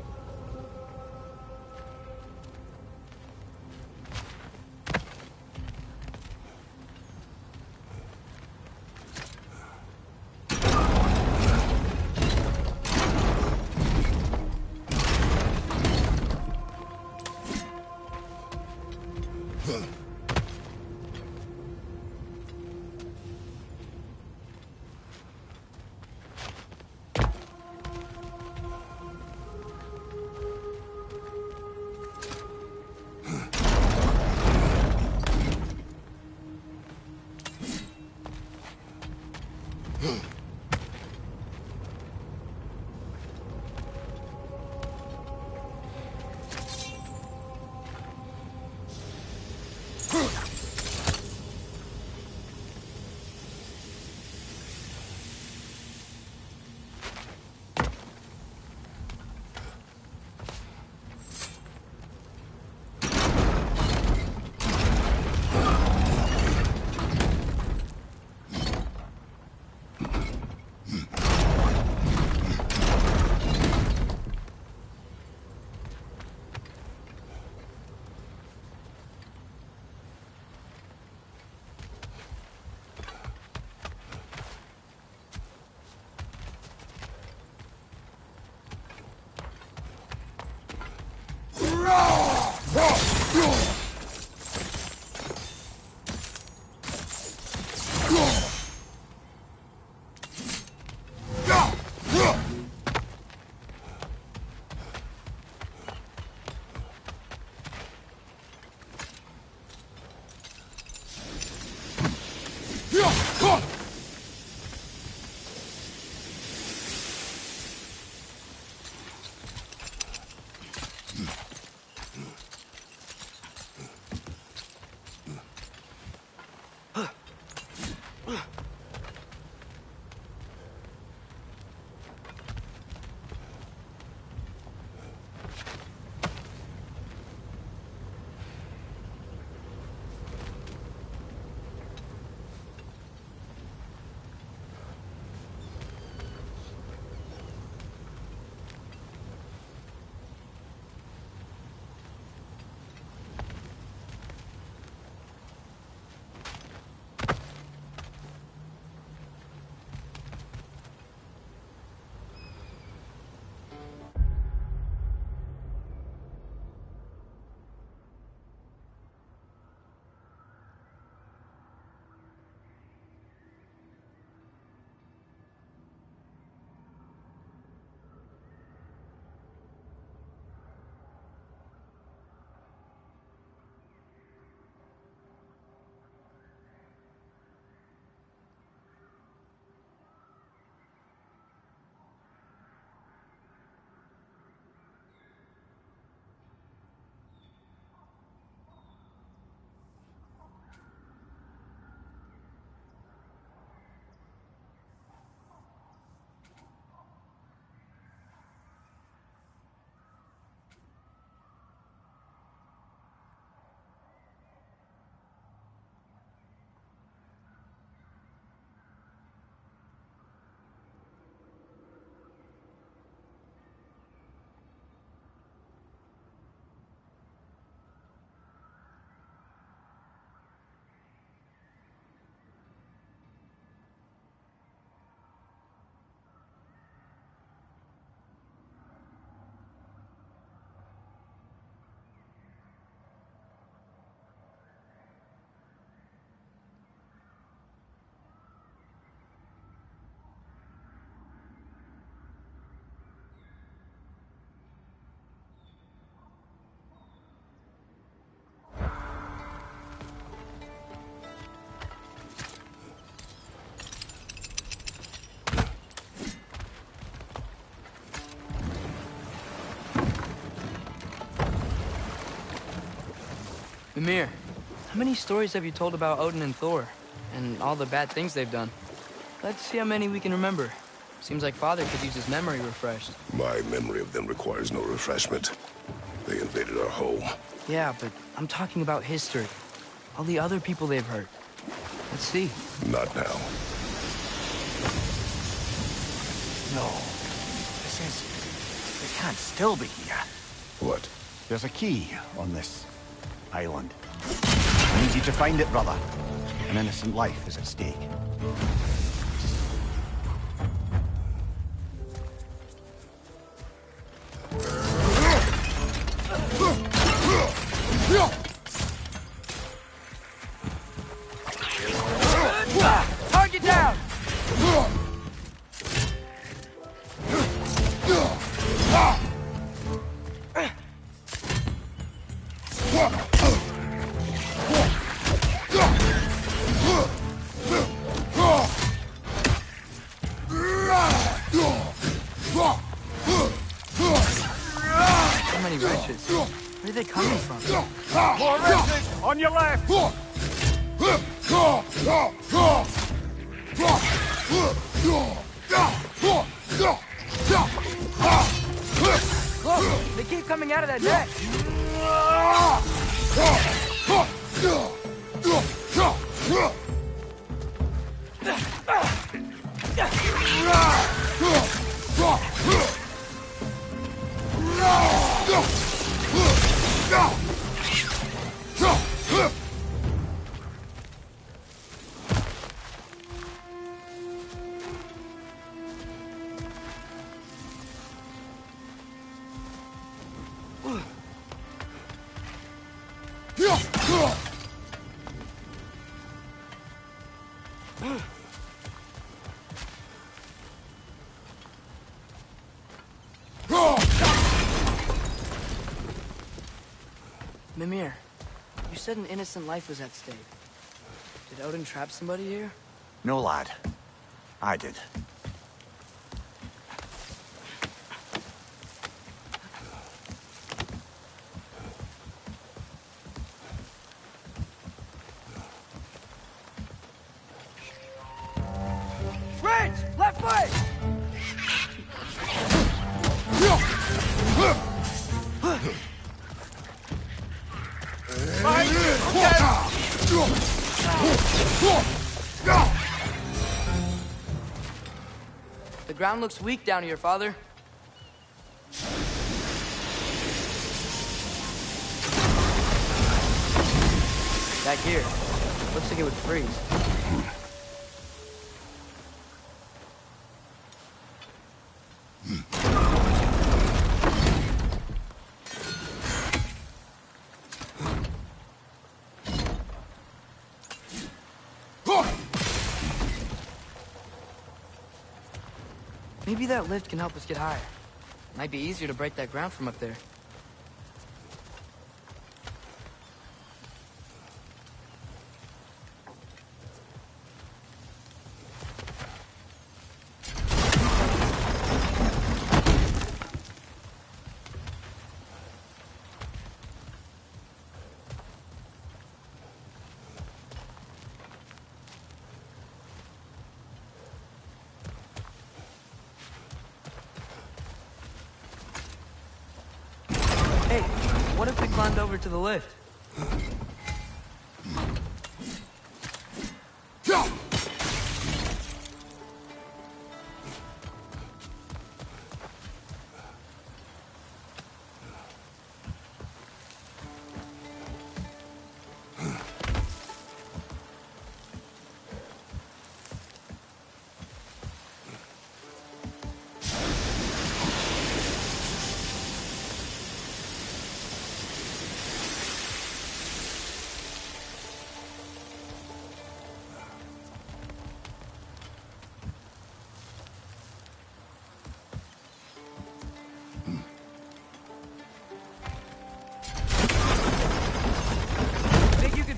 Mimir, how many stories have you told about Odin and Thor? And all the bad things they've done? Let's see how many we can remember. Seems like Father could use his memory refreshed. My memory of them requires no refreshment. They invaded our home. Yeah, but I'm talking about history. All the other people they've hurt. Let's see. Not now. No. It can't still be here. What? There's a key on this island. I need you to find it, brother. An innocent life is at stake. Target down! So many wretches. Where are they coming from? More wretches! On your left! Look, they keep coming out of that net. Mimir, you said an innocent life was at stake. Did Odin trap somebody here? No, lad. I did. The ground looks weak down here, Father. Back here. Looks like it would freeze. Maybe that lift can help us get higher. Might be easier to break that ground from up there. Hey, what if we climbed over to the lift?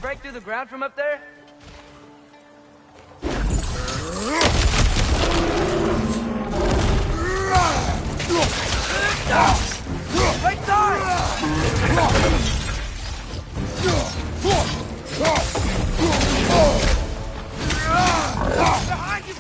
Break through the ground from up there? Right side! Behind you,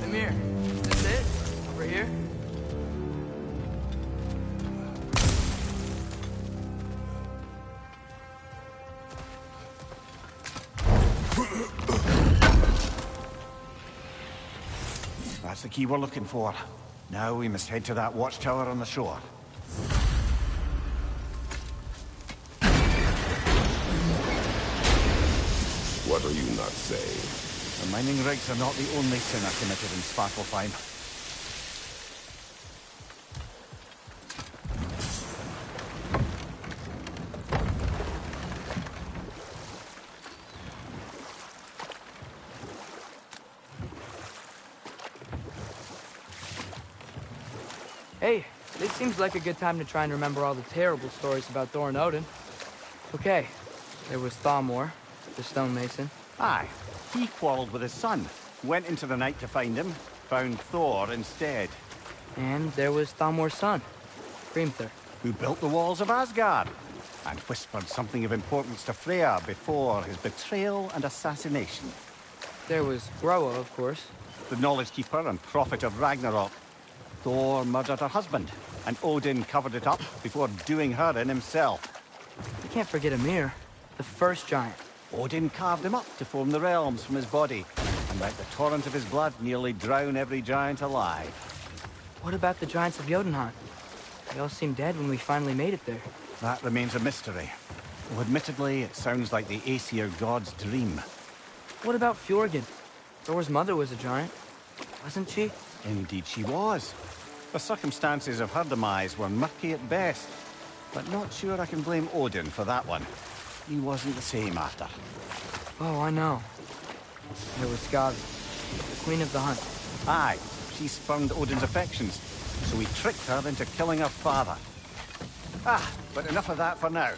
Amir, is this it? Over here? That's the key we're looking for. Now we must head to that watchtower on the shore. What are you not saying? The mining rigs are not the only sin I committed in Svartalfheim. Hey, this seems like a good time to try and remember all the terrible stories about Thor and Odin. Okay, there was Thamor, the stonemason. Aye, he quarreled with his son. Went into the night to find him, found Thor instead. And there was Thamor's son, Hrimthur. Who built the walls of Asgard, and whispered something of importance to Freya before his betrayal and assassination. There was Groa, of course. The knowledge keeper and prophet of Ragnarok. Thor murdered her husband, and Odin covered it up before doing her in himself. You can't forget Ymir, the first giant. Odin carved him up to form the realms from his body, and let the torrent of his blood nearly drown every giant alive. What about the giants of Jotunheim? They all seemed dead when we finally made it there. That remains a mystery. Though admittedly, it sounds like the Aesir god's dream. What about Fjorgyn? Thor's mother was a giant, wasn't she? Indeed she was. The circumstances of her demise were murky at best, but not sure I can blame Odin for that one. He wasn't the same after. Oh, I know. There was Skavi, the Queen of the Hunt. Aye, she spurned Odin's affections, so he tricked her into killing her father. Ah, but enough of that for now.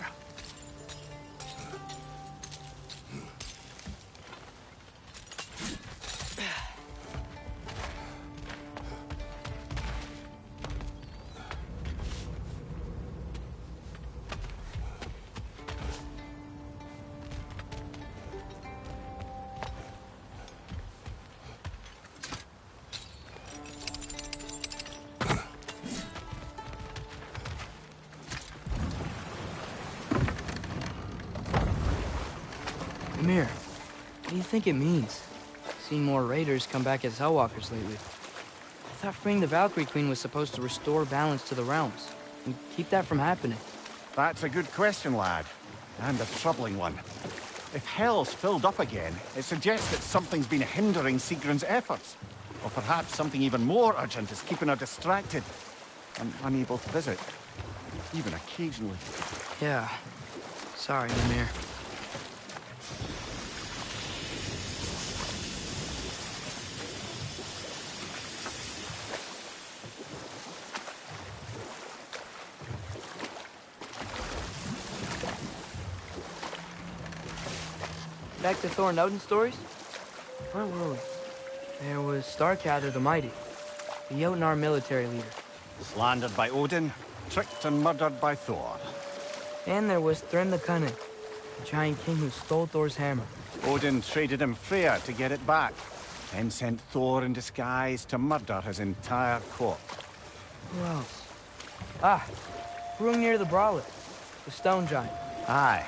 Amir, what do you think it means? Seen more raiders come back as Hellwalkers lately. I thought freeing the Valkyrie Queen was supposed to restore balance to the realms and keep that from happening. That's a good question, lad. And a troubling one. If Hell's filled up again, it suggests that something's been hindering Sigrun's efforts. Or perhaps something even more urgent is keeping her distracted and unable to visit. Even occasionally. Yeah. Sorry, Amir. Back to Thor and Odin stories? Where were we? There was Starkadr the Mighty, the Jotnar military leader. Slandered by Odin, tricked and murdered by Thor. And there was Thrym the Cunning, the giant king who stole Thor's hammer. Odin traded him Freya to get it back, then sent Thor in disguise to murder his entire court. Who else? Ah, Hrungnir the Brawler, the stone giant. Aye,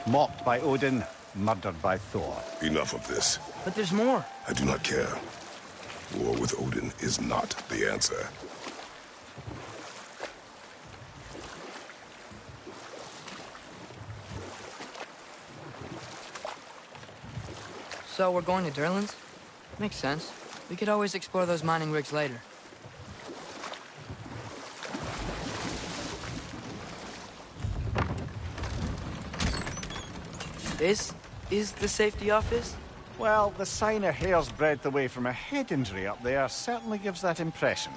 mocked by Odin, murdered by Thor. Enough of this. But there's more. I do not care. War with Odin is not the answer. So we're going to Durlin's? Makes sense. We could always explore those mining rigs later. This is the safety office? Well, the sign a hair's breadth away from a head injury up there certainly gives that impression.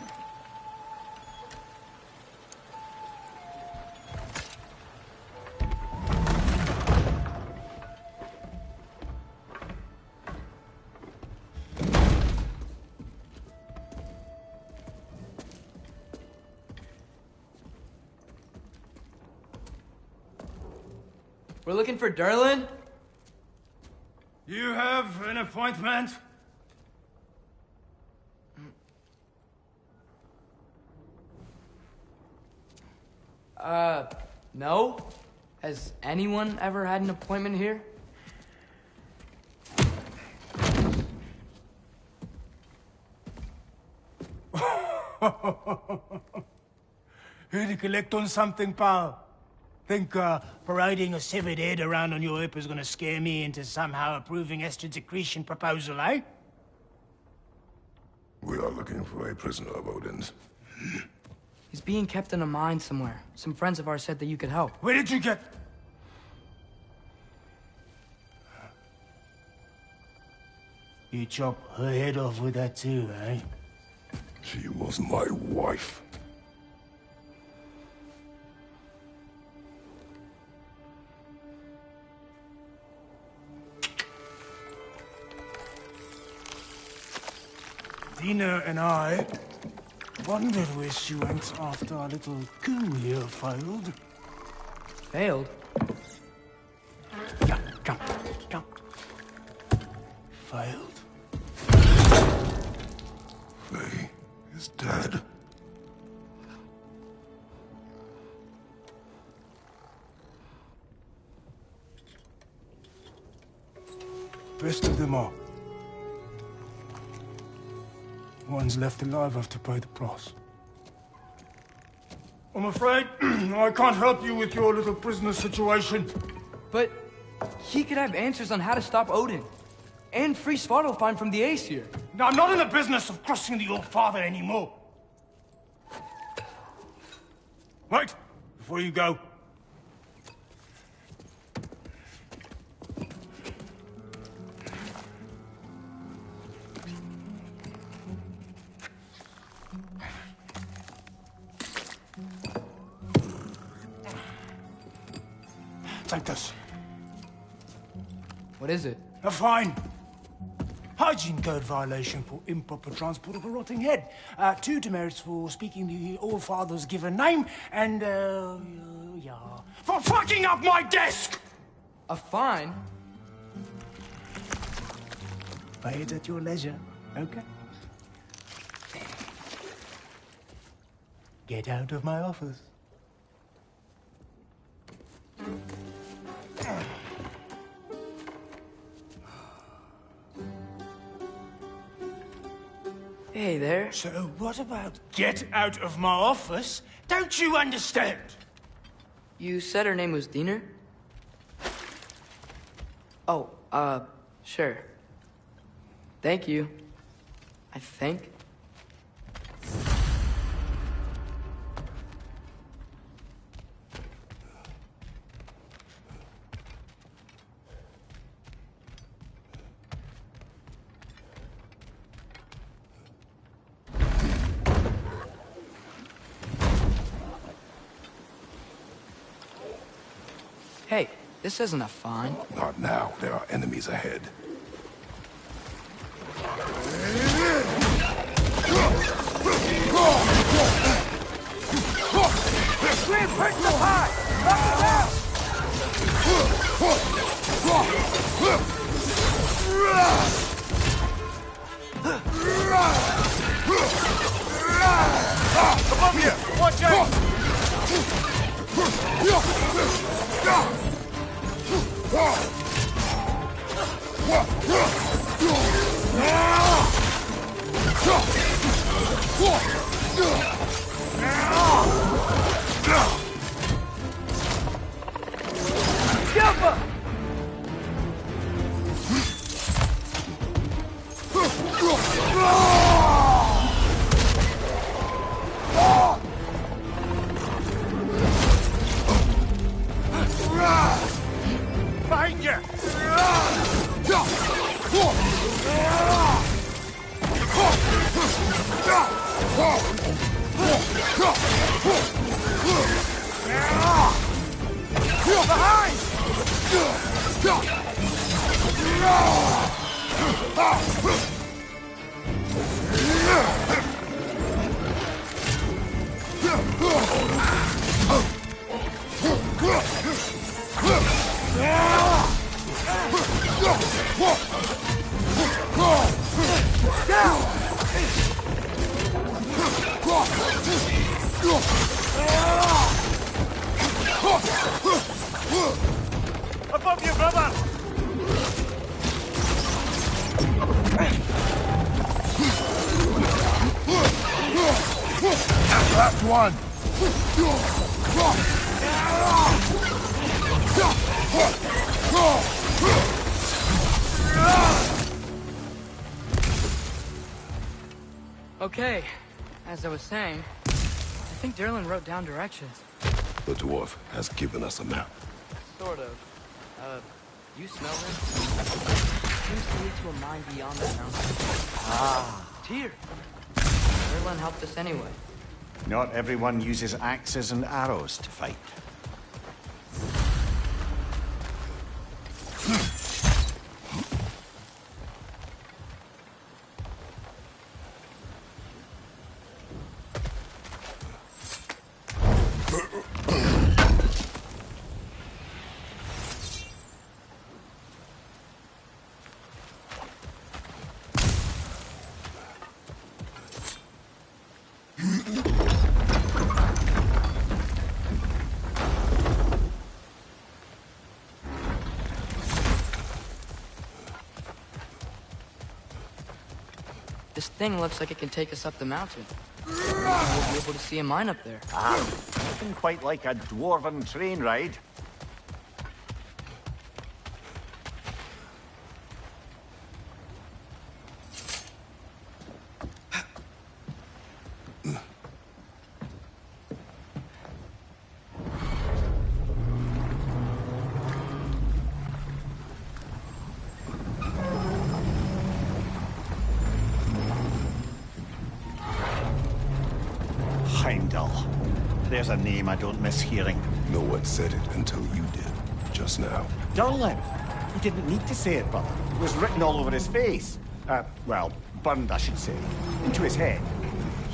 We're looking for Durlin? You have an appointment? No? Has anyone ever had an appointment here? Here to collect on something, pal? Think, parading a severed head around on your hip is gonna scare me into somehow approving Esther's accretion proposal, eh? We are looking for a prisoner of Odin's. He's being kept in a mine somewhere. Some friends of ours said that you could help. Where did you get... You chop her head off with that too, eh? She was my wife. Dina and I wondered where she went after our little coup here failed. Failed? Come. Failed? Faye is dead. Best of them all. One's left alive have to pay the price. I'm afraid I can't help you with your little prisoner situation. But he could have answers on how to stop Odin. And free Svartalfheim from the Aesir. Now, I'm not in the business of crossing the old father anymore. Wait, before you go. Take this. What is it? A fine. Hygiene code violation for improper transport of a rotting head. 2 demerits for speaking the All-Father's given name, and, yeah, for fucking up my desk! A fine? Pay it at your leisure, okay? Get out of my office. Hey there. So what about get out of my office? Don't you understand? You said her name was Diener? Oh, sure. Thank you. I think. Hey, this isn't a fine. Not now. There are enemies ahead. Above you! Watch out! Behind you! Above you, brother! Last one! Okay, as I was saying, I think Derlin wrote down directions. The dwarf has given us a map. Sort of. You smell them? Seems to lead to a mine beyond that mountain. Tyr! Derlin helped us anyway. Not everyone uses axes and arrows to fight. This thing looks like it can take us up the mountain. We'll be able to see a mine up there. Nothing quite like a dwarven train ride. Heimdall. There's a name I don't miss hearing. No one said it until you did. just now? Durlin! He didn't need to say it, brother. It was written all over his face. Well, burned, I should say. Into his head.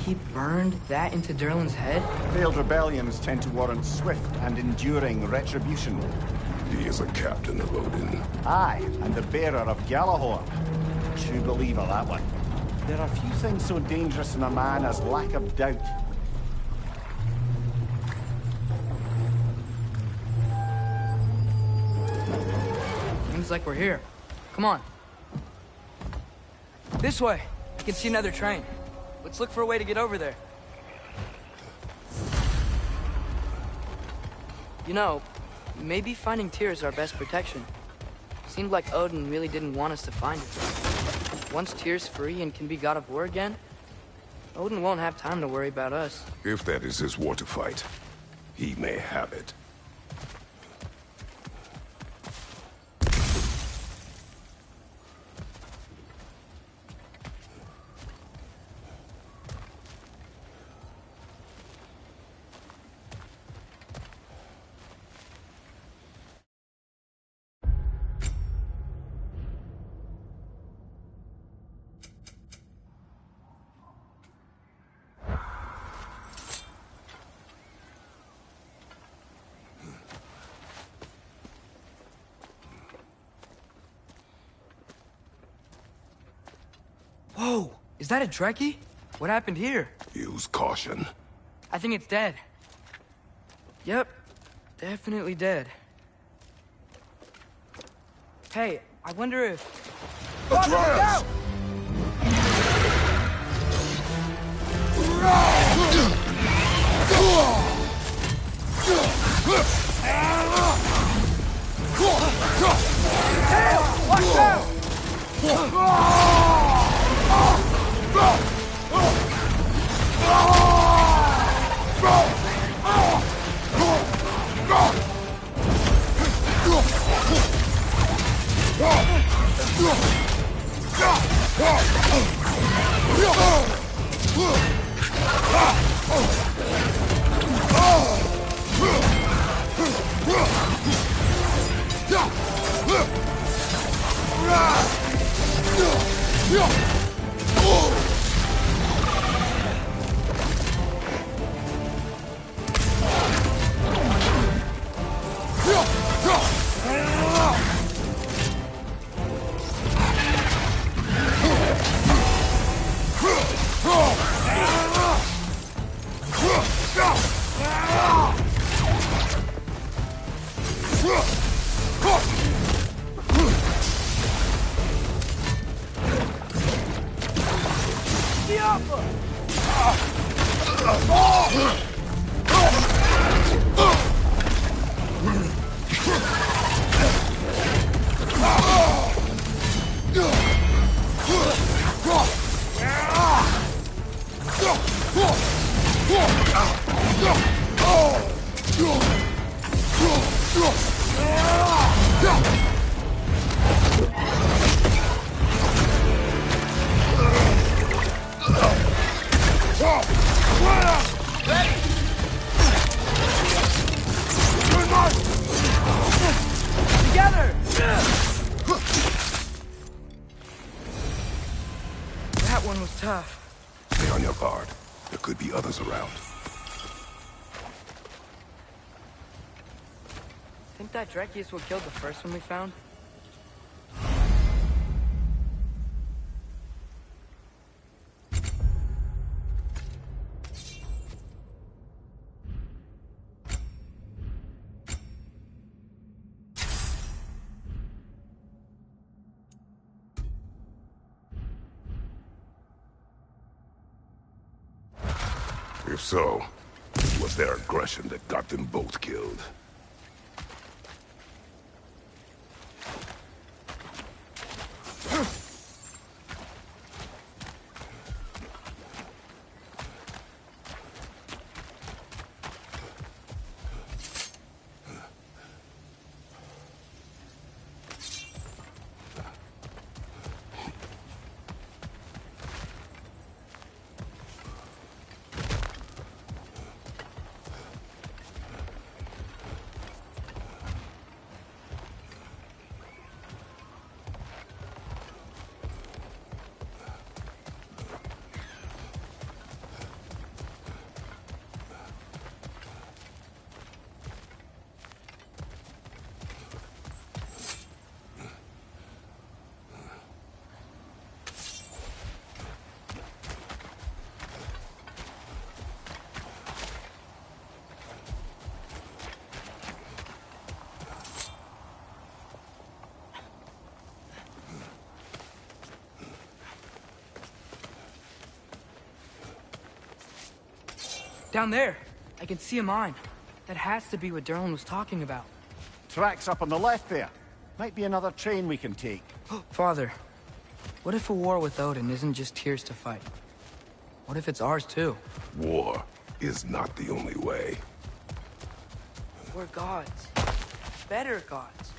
He burned that into Durlin's head? Failed rebellions tend to warrant swift and enduring retribution. He is a captain of Odin. Aye, and the bearer of Gjallarhorn. True believer, that one. There are few things so dangerous in a man as lack of doubt. Seems like we're here. Come on. This way. I can see another train. Let's look for a way to get over there. You know, maybe finding Tyr is our best protection. Seemed like Odin really didn't want us to find it. Once Tyr's free and can be god of war again, Odin won't have time to worry about us. If that is his war to fight, he may have it. Whoa! Is that a Trekkie? What happened here? Use caution. I think it's dead. Yep. Definitely dead. Hey, I wonder if... Atreus! Watch out! Stay on your guard. There could be others around. Think that Dreki is what killed the first one we found? If so, it was their aggression that got them both killed. Down there. I can see a mine. That has to be what Derlin was talking about. Tracks up on the left there. Might be another train we can take. Father, what if a war with Odin isn't just Tyr's to fight? What if it's ours too? War is not the only way. We're gods. Better gods.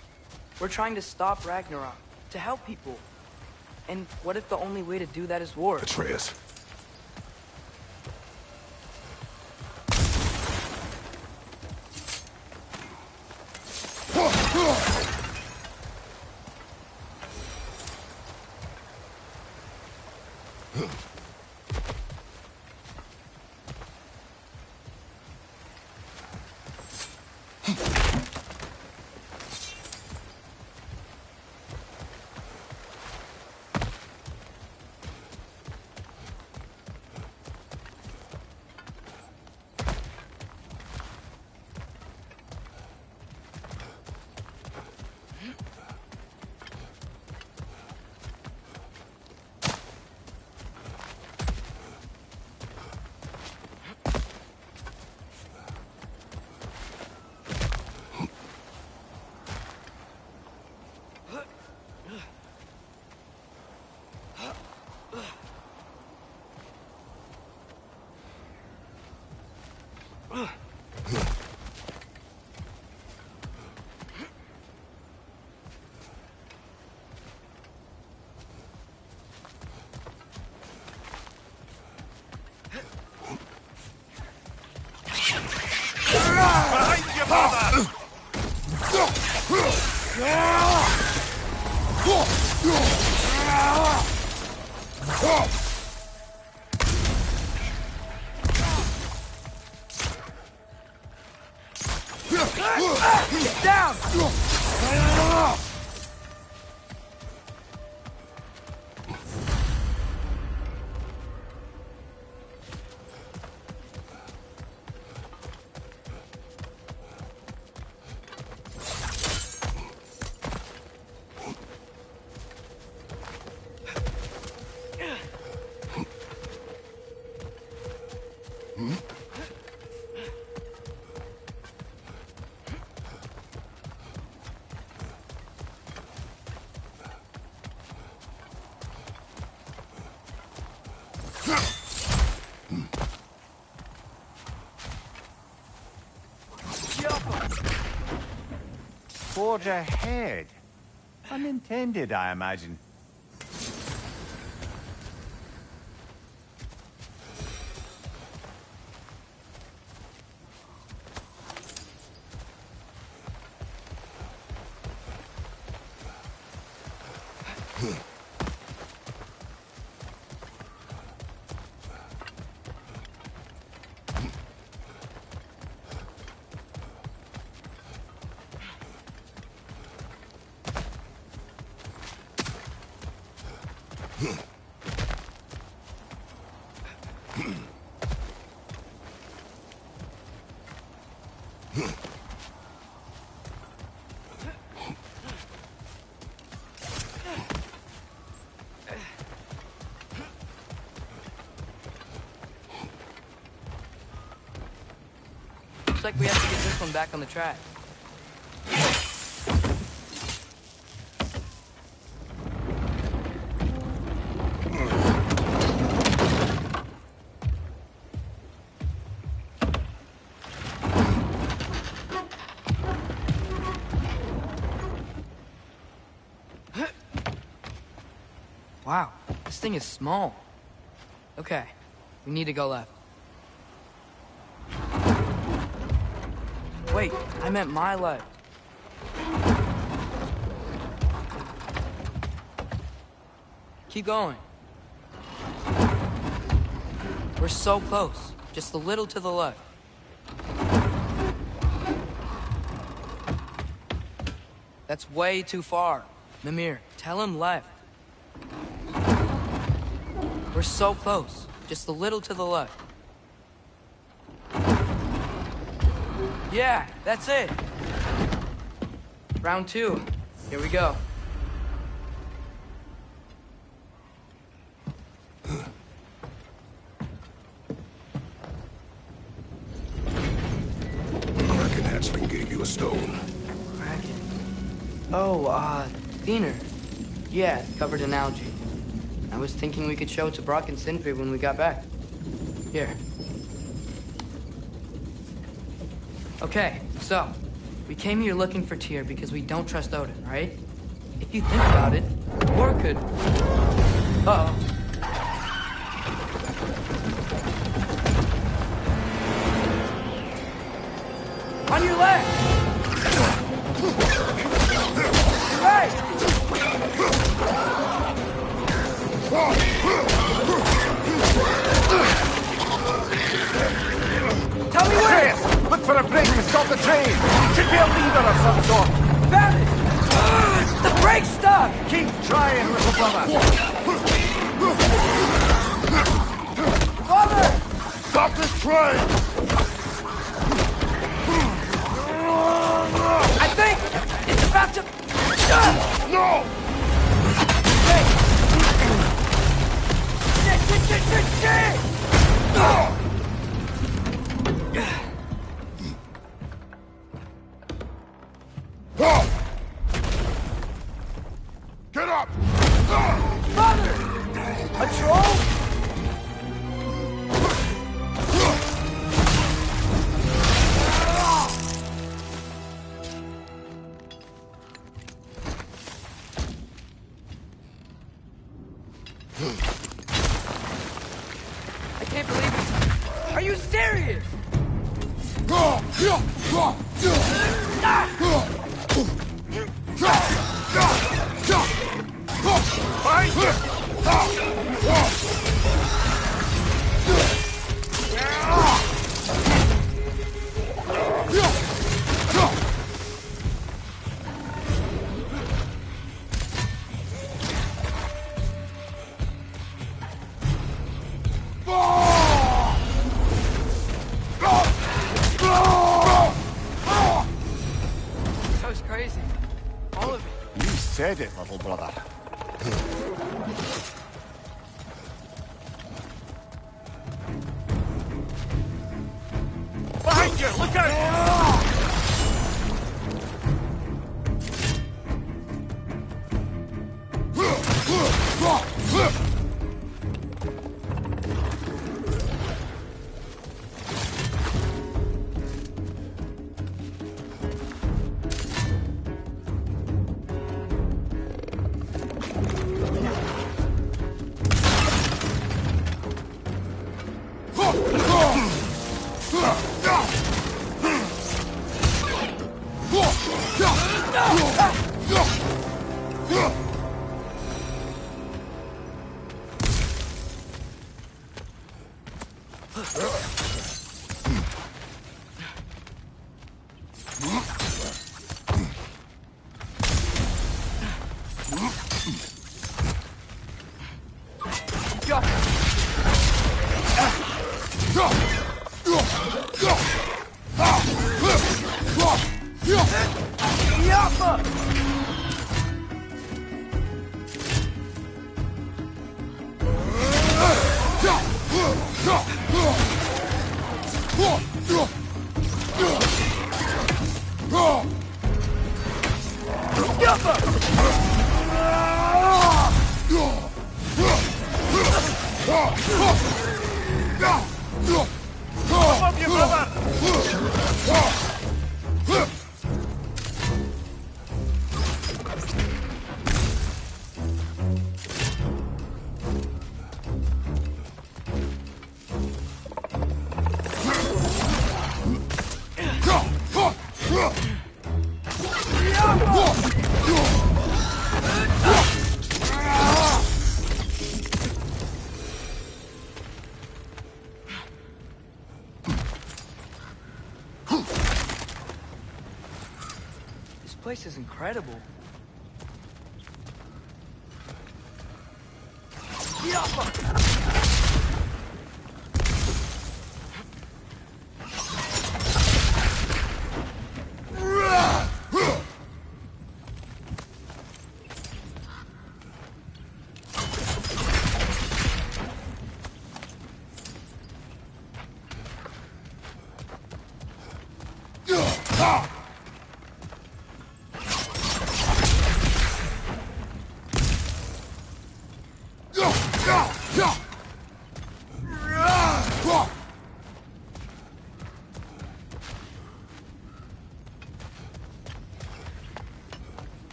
We're trying to stop Ragnarok, to help people. And what if the only way to do that is war? Atreus. Behind you, mother! Get down! Forge ahead. Unintended, I imagine. Looks like we have to get this one back on the track. Wow, this thing is small. Okay, we need to go left. Wait, I meant my left. Keep going. We're so close. Just a little to the left. That's way too far. Mimir, tell him left. We're so close. Just a little to the left. Yeah, that's it. Round 2. Here we go. Diener. Yeah, covered in algae. I was thinking we could show it to Brock and Sindri when we got back. Here. Okay, so, we came here looking for Tyr because we don't trust Odin, right? If you think about it, war could... Uh-oh. On your left! Right! Tell me where! Look for a break to stop the train! Should be a lever of some sort! Found it! The brake's stuck! Keep trying, little brother! Father! Stop this train! I think it's about to... No! Hey! Shit! Get up! Father! A troll? I can't believe it. Are you serious? That was crazy. All of it. You said it, little brother. Behind you! Look out! This place is incredible.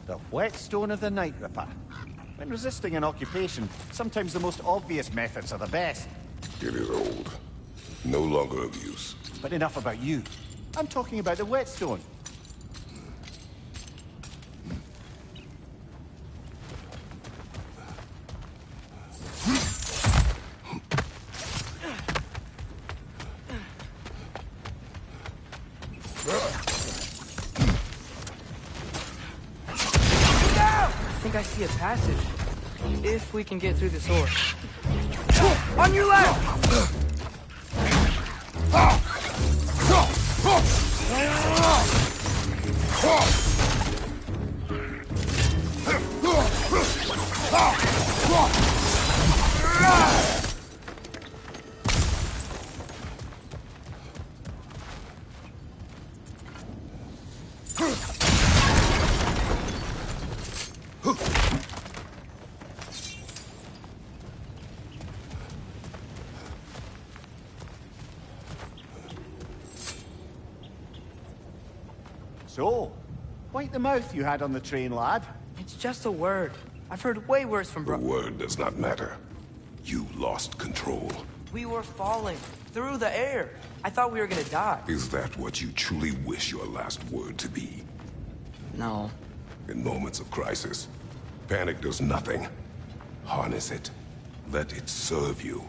The whetstone of the Night Ripper. When resisting an occupation, sometimes the most obvious methods are the best. It is old. No longer of use. But enough about you. I'm talking about the whetstone. I think I see a passage. If we can get through this door. On your left! So, wipe the mouth you had on the train, lad. It's just a word. I've heard way worse from The word does not matter. You lost control. We were falling through the air. I thought we were gonna die. Is that what you truly wish your last word to be? No. In moments of crisis, panic does nothing. Harness it. Let it serve you.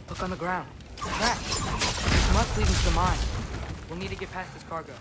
Look on the ground. Tracks. This must lead into the mine. We'll need to get past this cargo.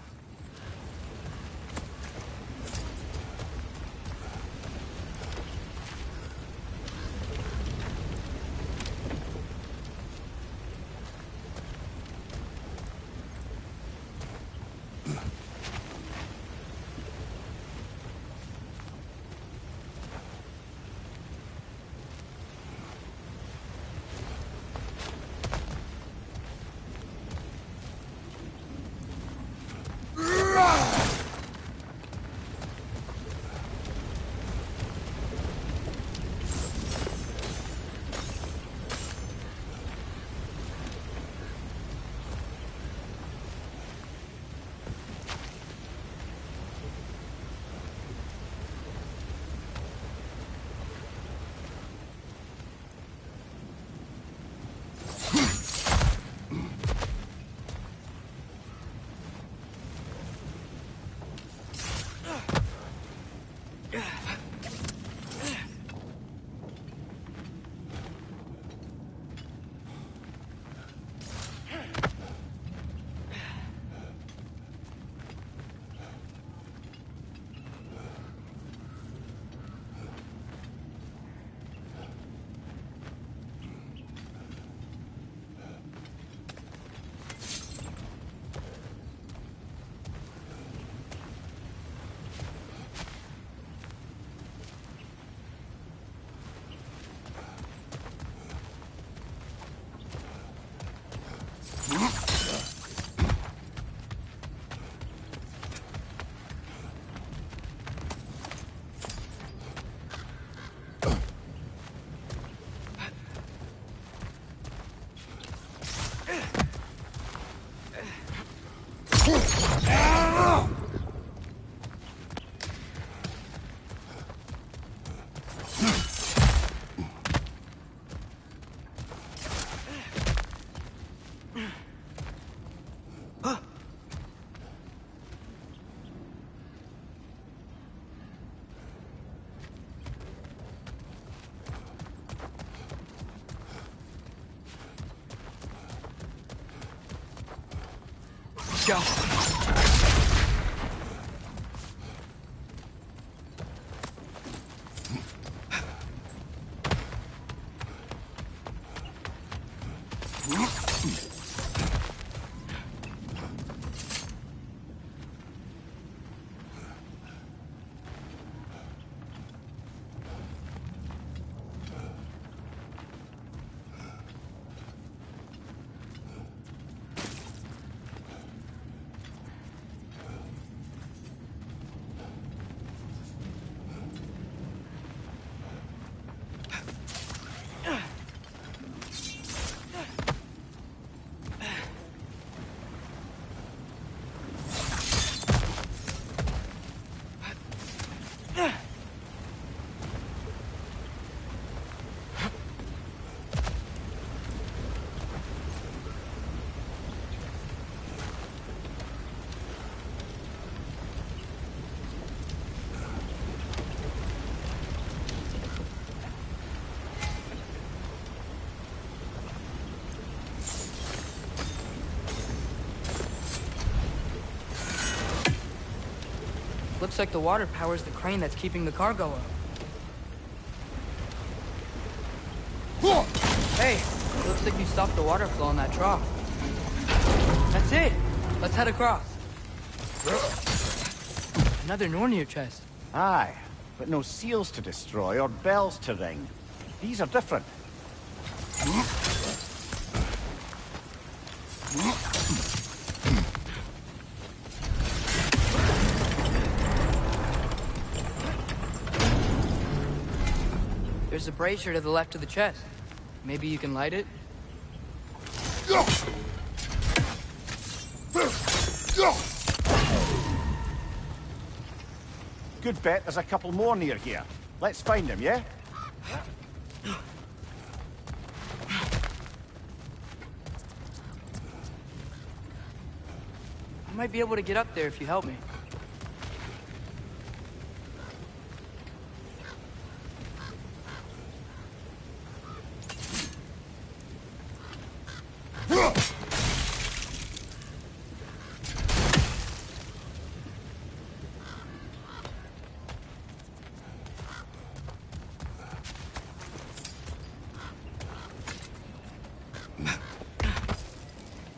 Go. Looks like the water powers the crane that's keeping the cargo up. Hey, looks like you stopped the water flow in that trough. That's it. Let's head across. Another Nornir chest. Aye, but no seals to destroy or bells to ring. These are different. There's a brazier to the left of the chest. Maybe you can light it? Good bet there's a couple more near here. Let's find them, yeah? I might be able to get up there if you help me.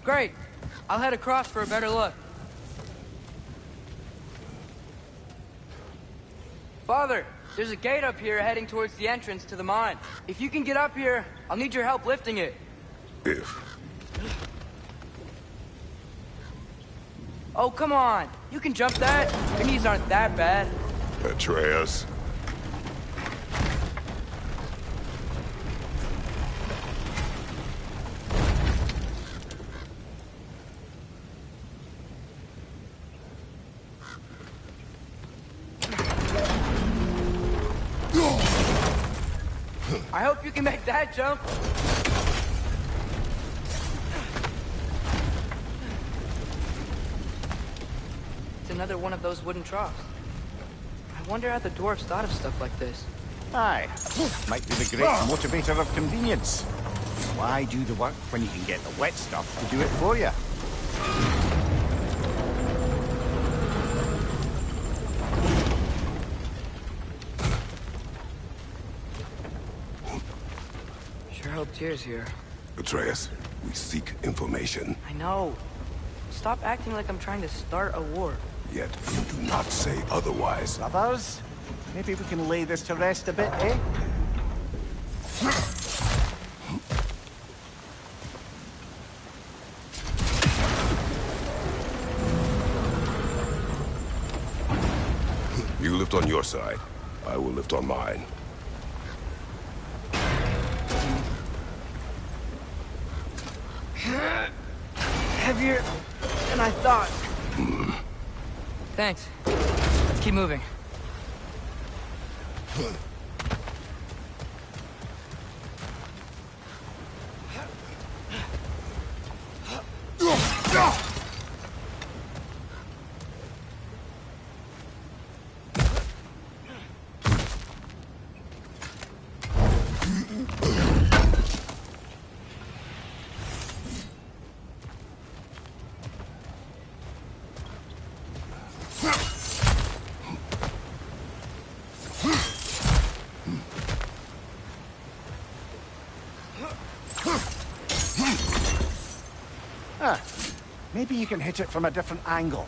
Great. I'll head across for a better look. Father, there's a gate up here heading towards the entrance to the mine. If you can get up here, I'll need your help lifting it. If. Oh, come on. You can jump that. Your knees aren't that bad. Atreus. I hope you can make that jump. It's another one of those wooden troughs. I wonder how the dwarves thought of stuff like this. Aye, might be the great motivator of convenience. Why do the work when you can get the wet stuff to do it for you? Sure hope Tyr's here. Atreus, we seek information. I know. Stop acting like I'm trying to start a war. Yet you do not say otherwise. Brothers, maybe we can lay this to rest a bit, eh? You lift on your side. I will lift on mine. Heavier than I thought. Thanks. Let's keep moving. Ah, maybe you can hit it from a different angle.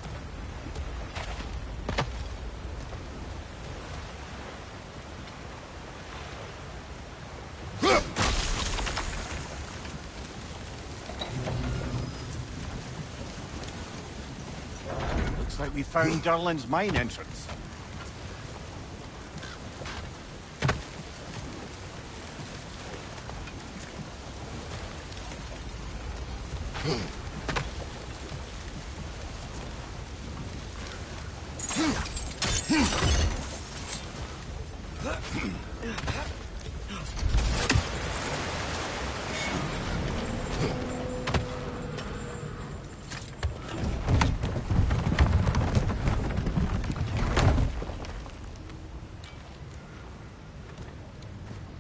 Looks like we found Durlin's mine entrance.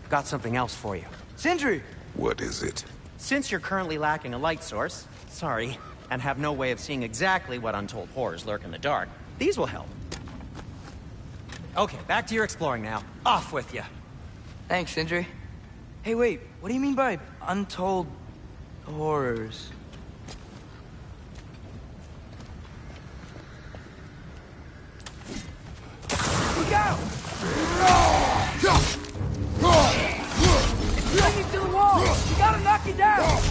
Got something else for you. Sindri! What is it? Since you're currently lacking a light source, sorry, and have no way of seeing exactly what untold horrors lurk in the dark, these will help. Okay, back to your exploring now. Off with you. Thanks, Sindri. Hey, wait, what do you mean by untold horrors? Look out! It's clinging to the wall! You gotta knock it down!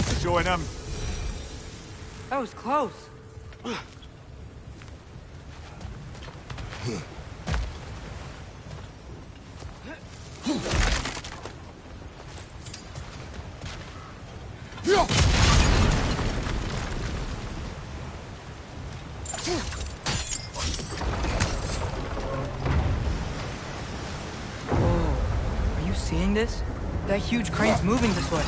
That's showing him. That was close. Whoa. Are you seeing this? That huge crane's moving this way.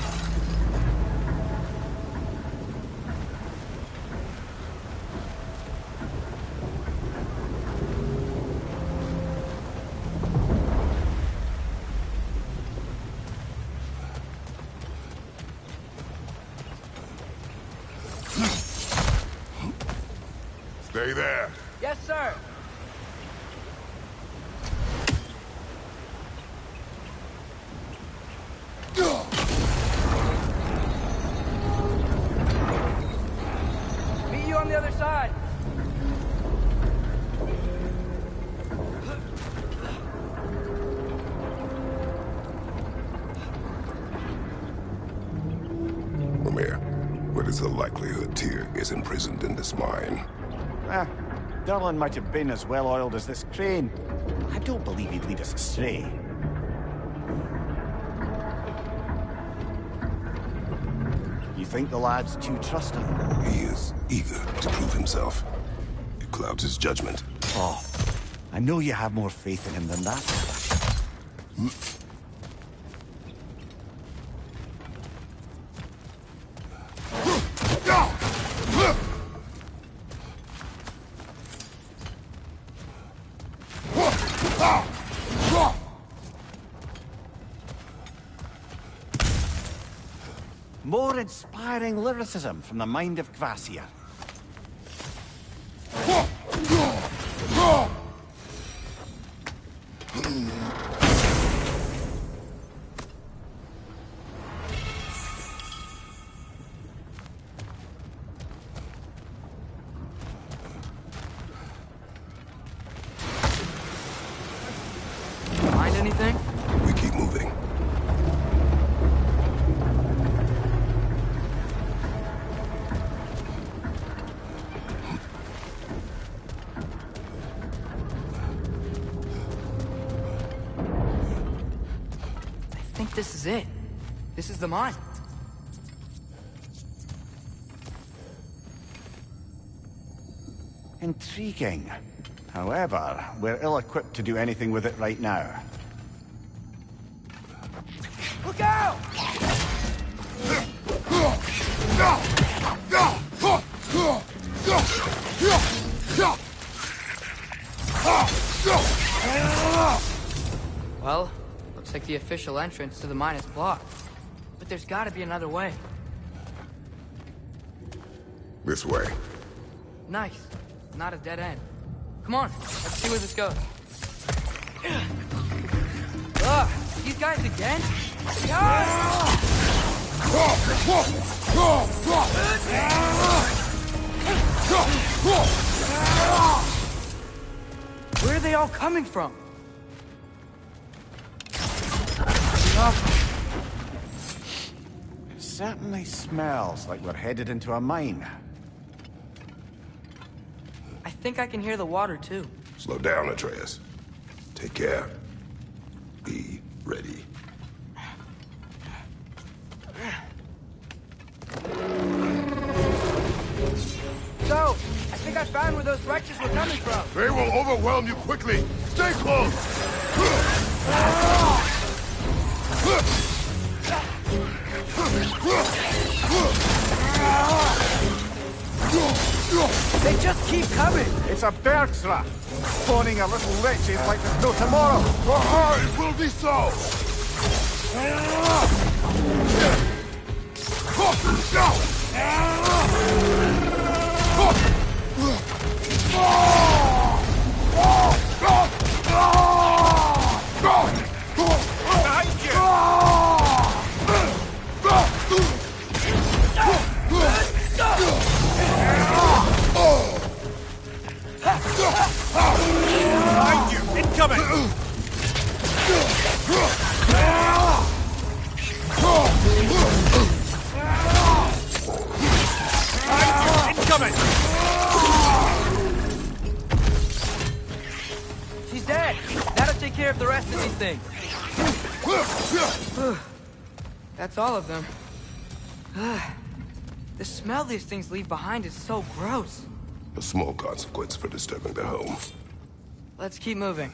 Stay there. Yes, sir. Meet you on the other side. Ramir, what is the likelihood Tyr is imprisoned in this mine? Ah, Durlin might have been as well-oiled as this crane. I don't believe he'd lead us astray. You think the lad's too trusting? He is eager to prove himself. It clouds his judgment. Oh, I know you have more faith in him than that. More inspiring lyricism from the mind of Kvasir. Find anything? We keep moving. this is it. This is the mine. Intriguing. However, we're ill-equipped to do anything with it right now. Look out! Well, looks like the official entrance to the mine is blocked. But there's gotta be another way. This way. Nice. Not a dead end. Come on, let's see where this goes. Ugh, these guys again? Where are they all coming from? It certainly smells like we're headed into a mine. I think I can hear the water, too. Slow down, Atreus. Take care. Be ready. So, I think I found where those wretches were coming from. They will overwhelm you quickly. Stay close! They just keep coming. It's a bergsra, spawning a little wretches like there's no tomorrow. It will be so! Behind you! Behind you! Incoming! Behind you! Incoming! She's dead. That'll take care of the rest of these things. That's all of them. The smell these things leave behind is so gross. A small consequence for disturbing their home. Let's keep moving.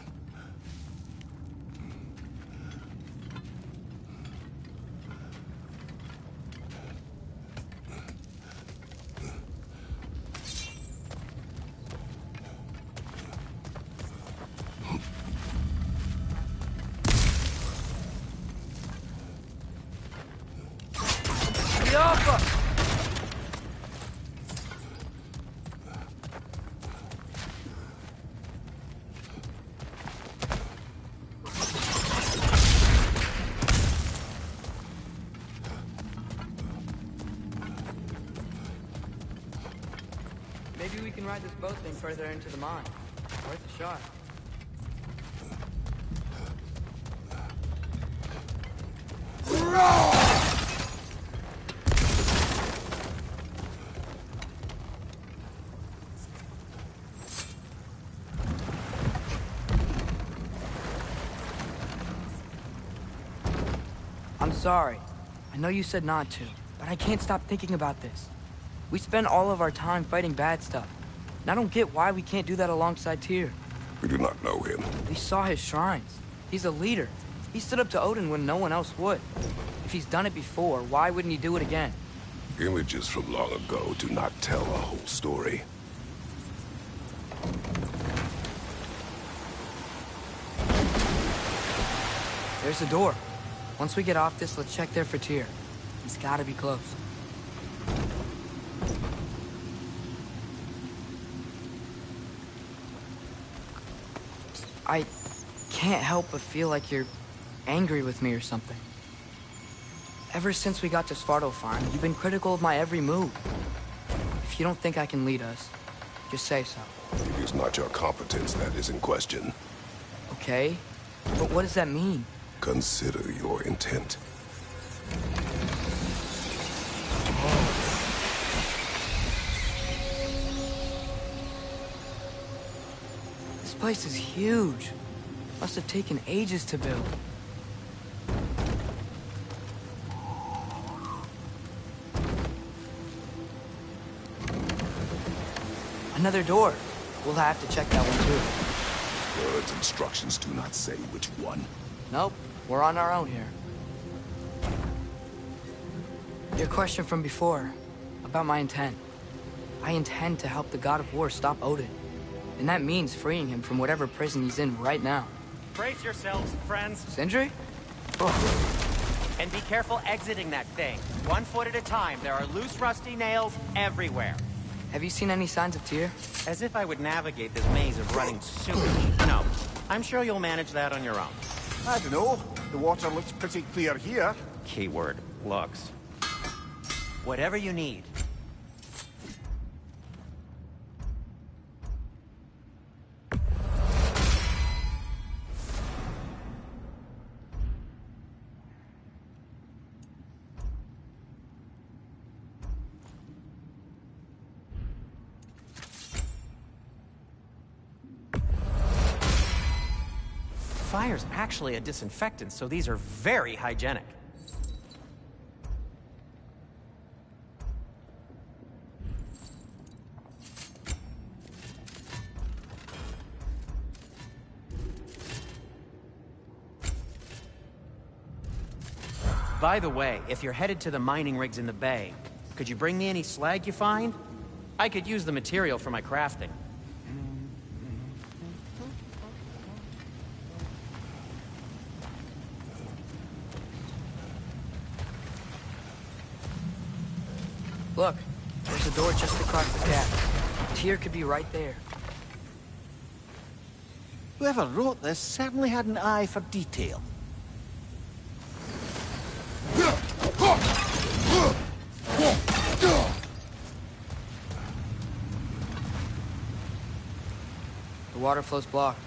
Maybe we can ride this boat thing further into the mine. Worth a shot. I'm sorry. I know you said not to, but I can't stop thinking about this. We spend all of our time fighting bad stuff. And I don't get why we can't do that alongside Tyr. We do not know him. We saw his shrines. He's a leader. He stood up to Odin when no one else would. If he's done it before, why wouldn't he do it again? Images from long ago do not tell a whole story. There's a door. Once we get off this, let's check there for Tyr. He's gotta be close. I can't help but feel like you're angry with me or something. Ever since we got to Svartalfheim, you've been critical of my every move. If you don't think I can lead us, just say so. It is not your competence that is in question. Okay? But what does that mean? Consider your intent. This place is huge. Must have taken ages to build. Another door. We'll have to check that one too. Bird's instructions do not say which one. Nope, we're on our own here. Your question from before, about my intent. I intend to help the God of War stop Odin. And that means freeing him from whatever prison he's in right now. Brace yourselves, friends. Sindri? And be careful exiting that thing. 1 foot at a time. There are loose, rusty nails everywhere. Have you seen any signs of Tyr? As if I would navigate this maze of running sewage. No. I'm sure you'll manage that on your own. I don't know. The water looks pretty clear here. Keyword, looks. Whatever you need. Fire's actually a disinfectant, so these are very hygienic. By the way, if you're headed to the mining rigs in the bay, could you bring me any slag you find? I could use the material for my crafting. Look, there's a door just across the gap. Tyr could be right there. Whoever wrote this certainly had an eye for detail. The water flow's blocked.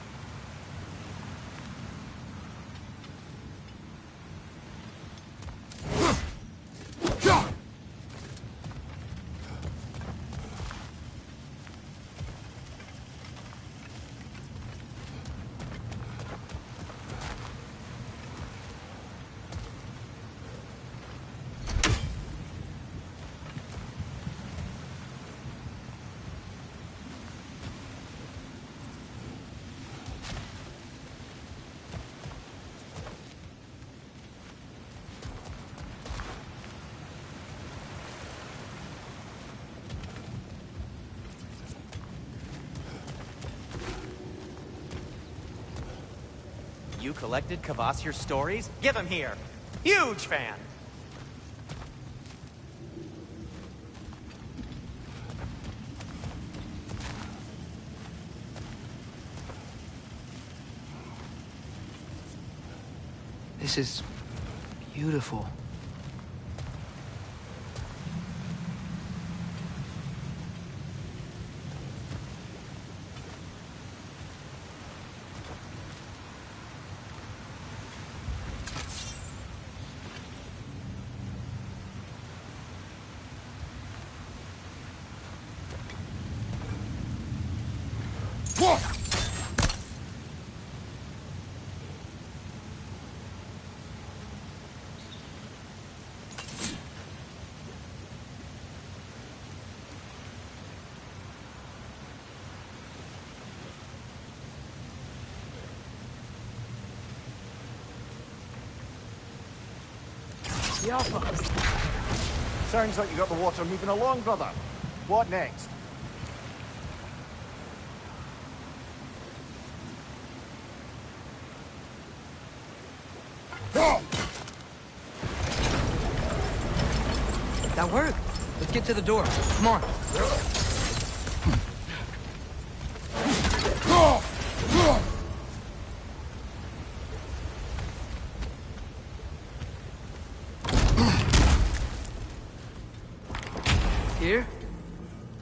You collected Kvasir's stories? Give him here. Huge fan. This is beautiful. Sounds like you got the water moving along, brother. What next? That worked. Let's get to the door. Come on. Here?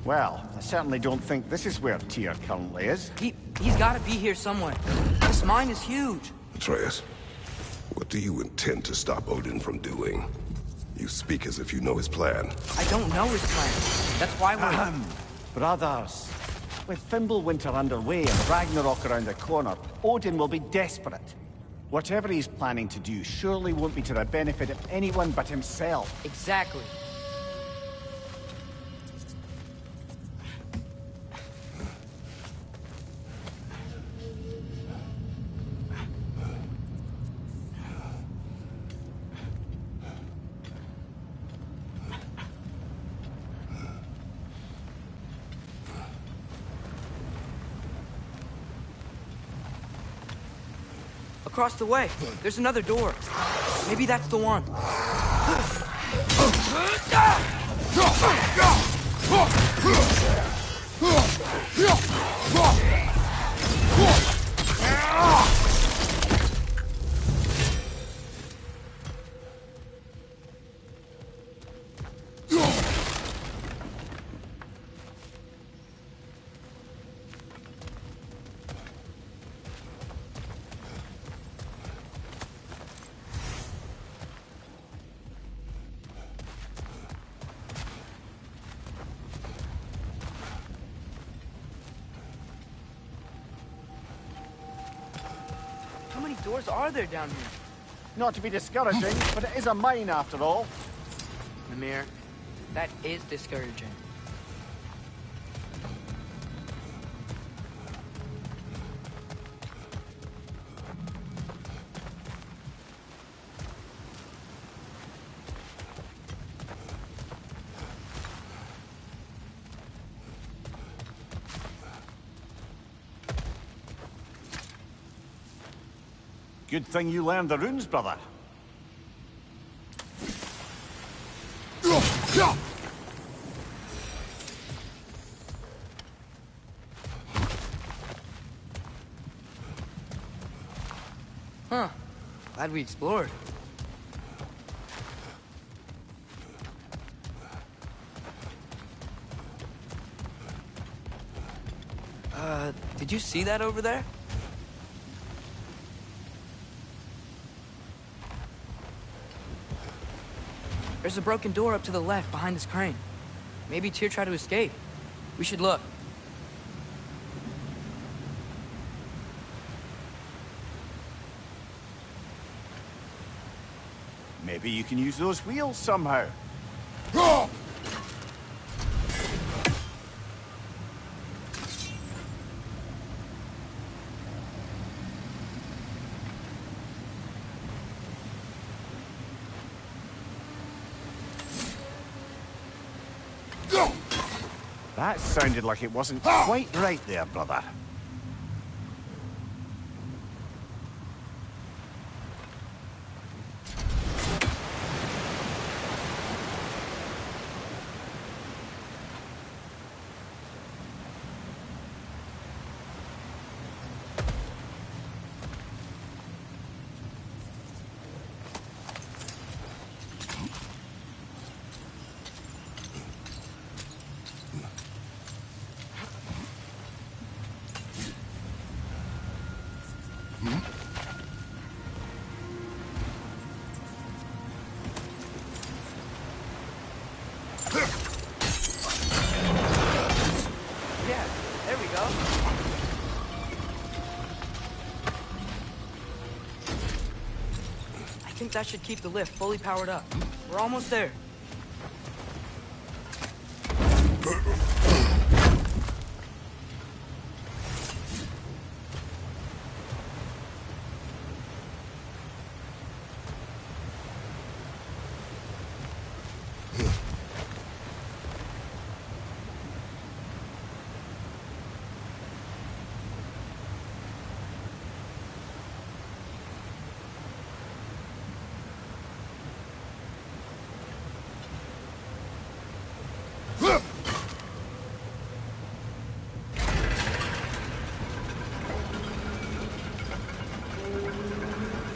Well, I certainly don't think this is where Tyr currently is. He's gotta be here somewhere. This mine is huge. Atreus, what do you intend to stop Odin from doing? You speak as if you know his plan. I don't know his plan. That's why we're... Brothers, with Fimbulwinter underway and Ragnarok around the corner, Odin will be desperate. Whatever he's planning to do surely won't be to the benefit of anyone but himself. Exactly. across the way. There's another door. Maybe that's the one. How many doors are there down here? Not to be discouraging, but it is a mine after all. Mimir, that is discouraging. Good thing you learned the runes, brother. Huh. Glad we explored. Did you see that over there? There's a broken door up to the left behind this crane. Maybe Tyr tried to escape. We should look. Maybe you can use those wheels somehow. That sounded like it wasn't quite right there, brother. Yeah, there we go. I think that should keep the lift fully powered up. We're almost there.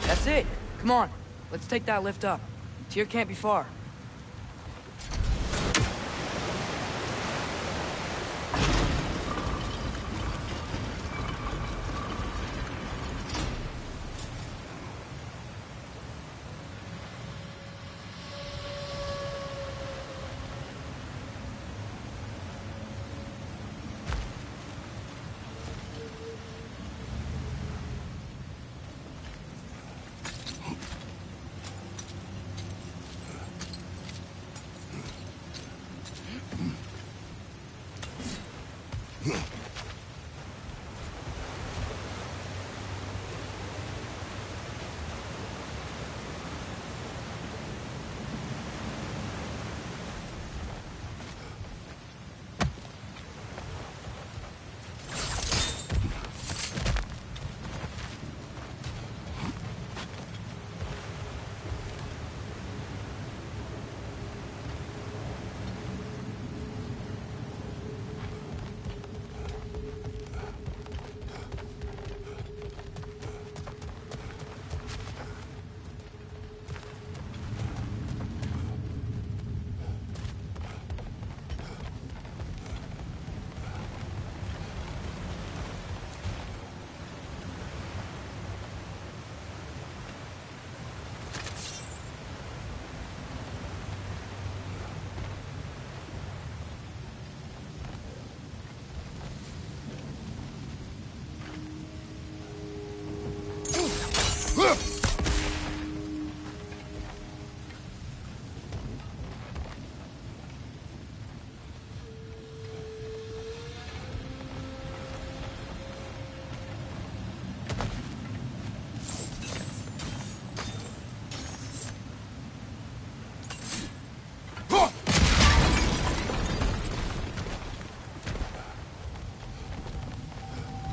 That's it. Come on. Let's take that lift up. Tyr can't be far.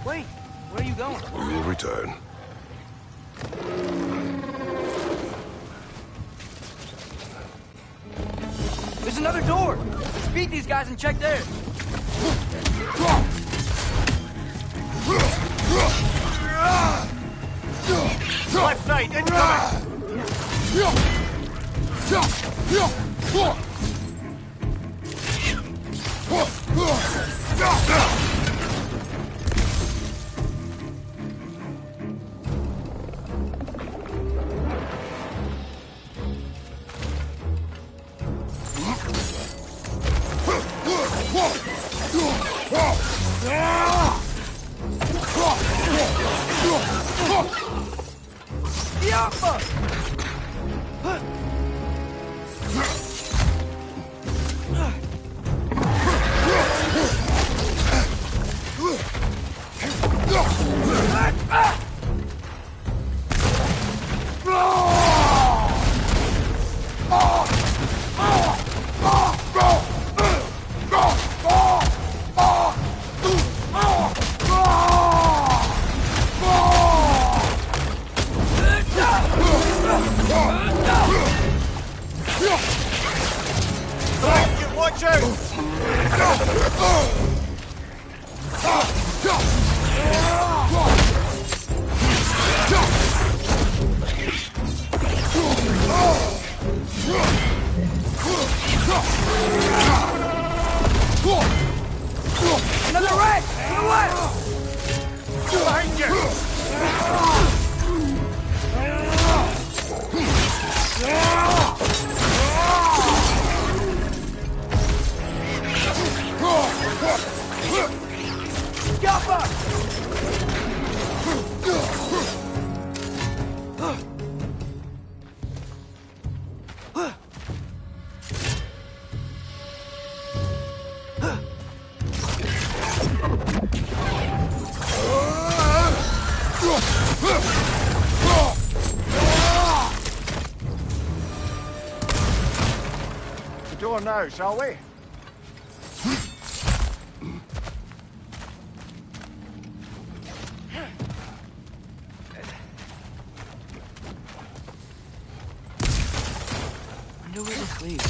Wait, where are you going? We'll return. There's another door! Let's beat these guys and check theirs! Left side, incoming! Watch out! Another rat! To the left! Behind you! The door now, shall we? Wonder where this leads.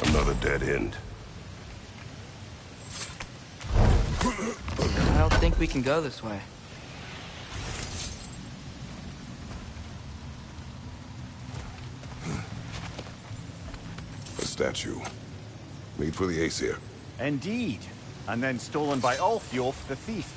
Another dead end. I don't think we can go this way. A statue. Made for the Aesir. Indeed. And then stolen by Ulfjolf the thief.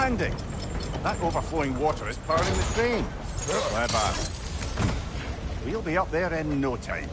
landing. That overflowing water is powering the train. Clever. We'll be up there in no time.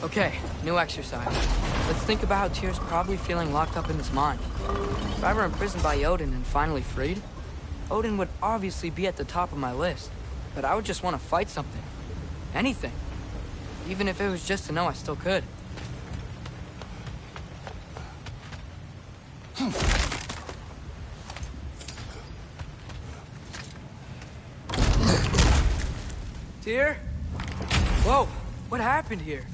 Okay, new exercise. Let's think about how Tyr's probably feeling locked up in his mind. If I were imprisoned by Odin and finally freed, Odin would obviously be at the top of my list. But I would just want to fight something. Anything. Even if it was just to know I still could. Tyr? Whoa, what happened here?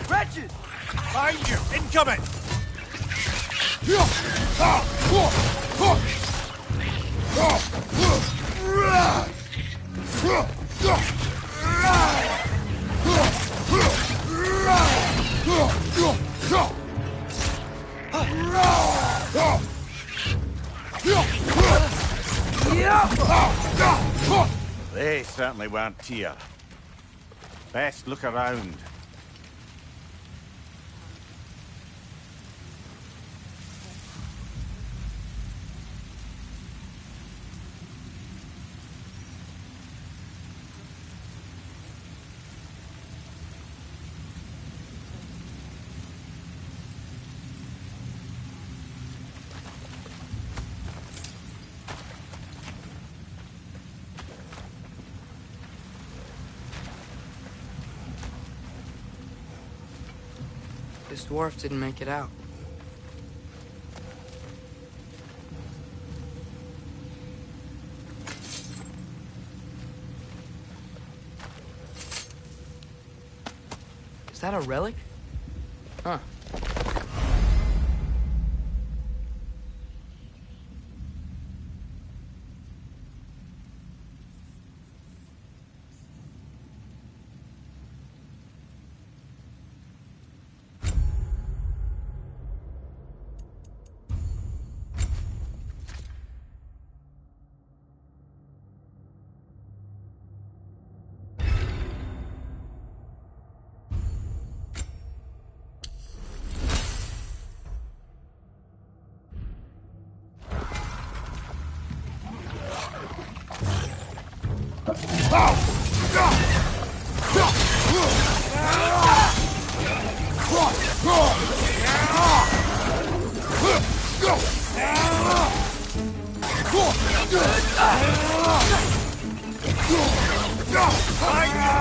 Wretches! Behind you! Incoming! They certainly weren't Tyr. Best look around. This dwarf didn't make it out. Is that a relic? Huh.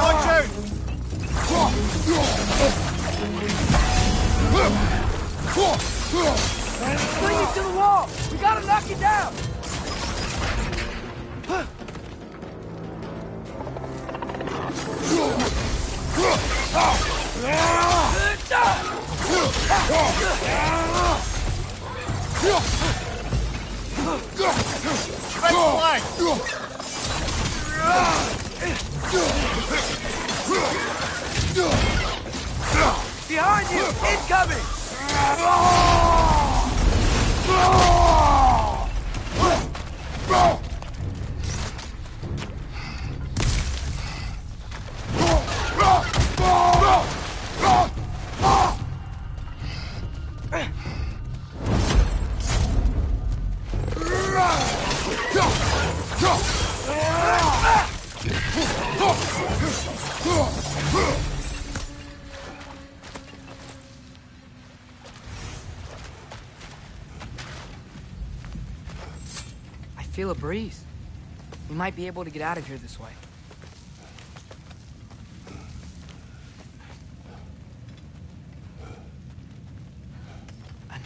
Watch out! Fling it to the wall! We gotta knock it down! Behind you! Incoming! I feel a breeze. We might be able to get out of here this way.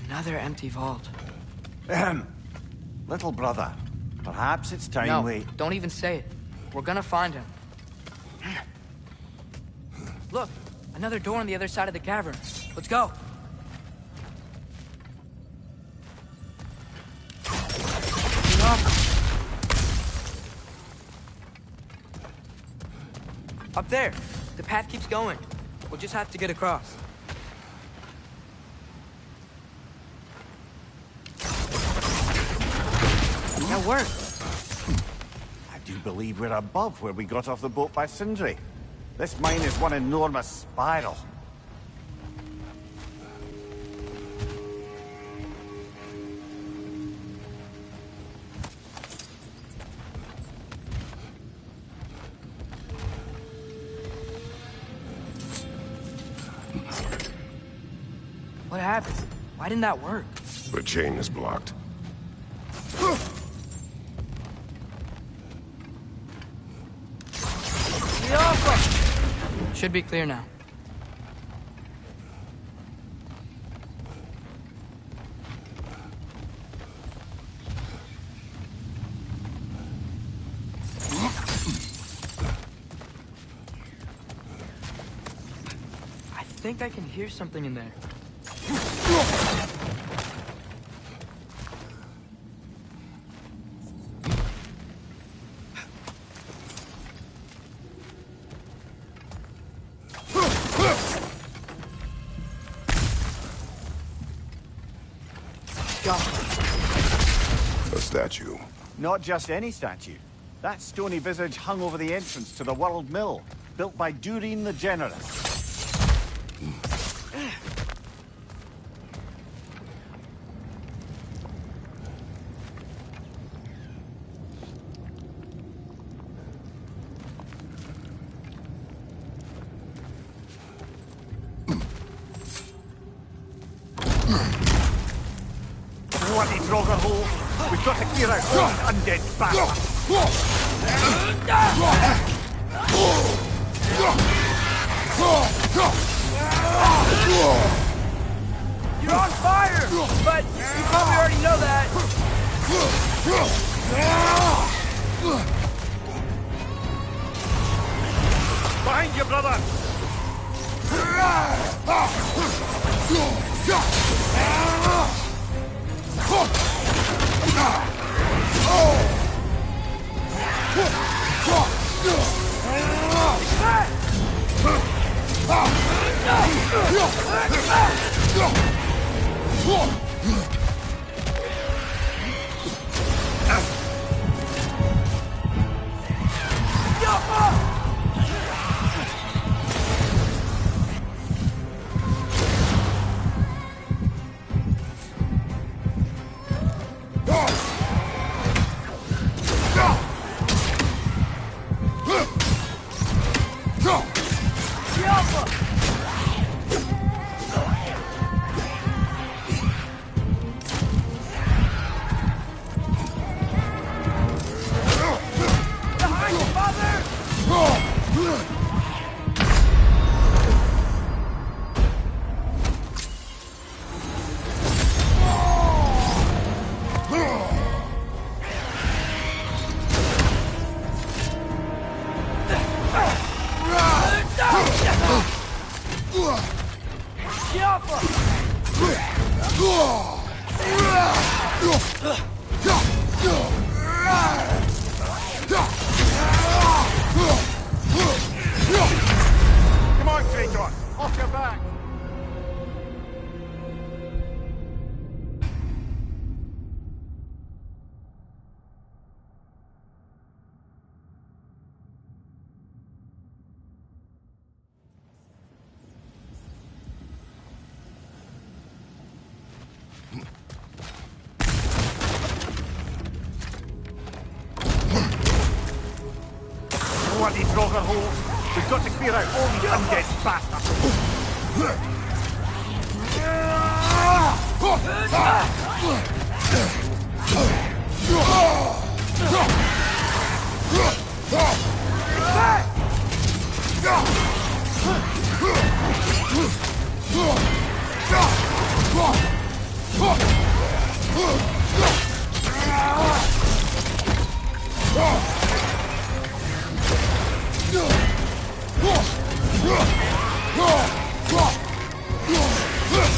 Another empty vault. Little brother, perhaps it's time No, we... don't even say it. We're gonna find him. Look, another door on the other side of the cavern. Let's go. Up there. The path keeps going. We'll just have to get across. That worked. I do believe we're above where we got off the boat by Sindri. This mine is one enormous spiral. What happened? Why didn't that work? The chain is blocked. Should be clear now. I think I can hear something in there. A statue. Not just any statue. That stony visage hung over the entrance to the World Mill, built by Durin the Generous. Bloody Draugr hole! We've got to clear out those undead bastards! You're on fire! But you probably already know that. Behind you, brother! bloody drogger holes. We've got to clear out all these undead bastards.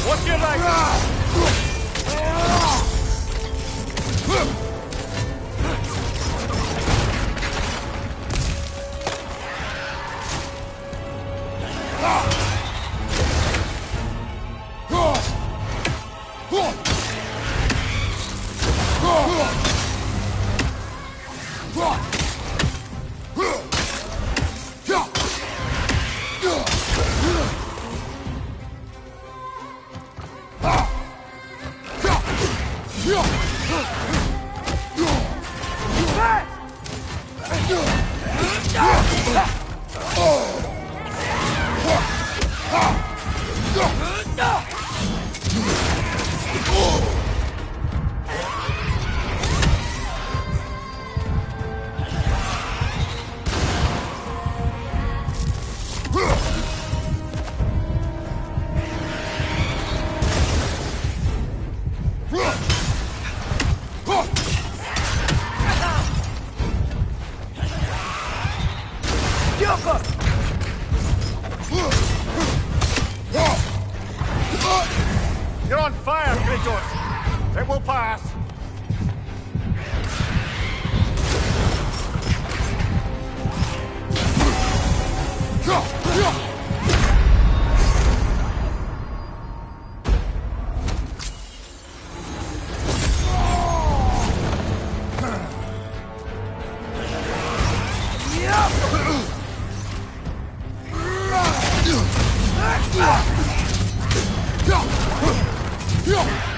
What's your right? You're on fire, Kratos! It will pass! Yeah!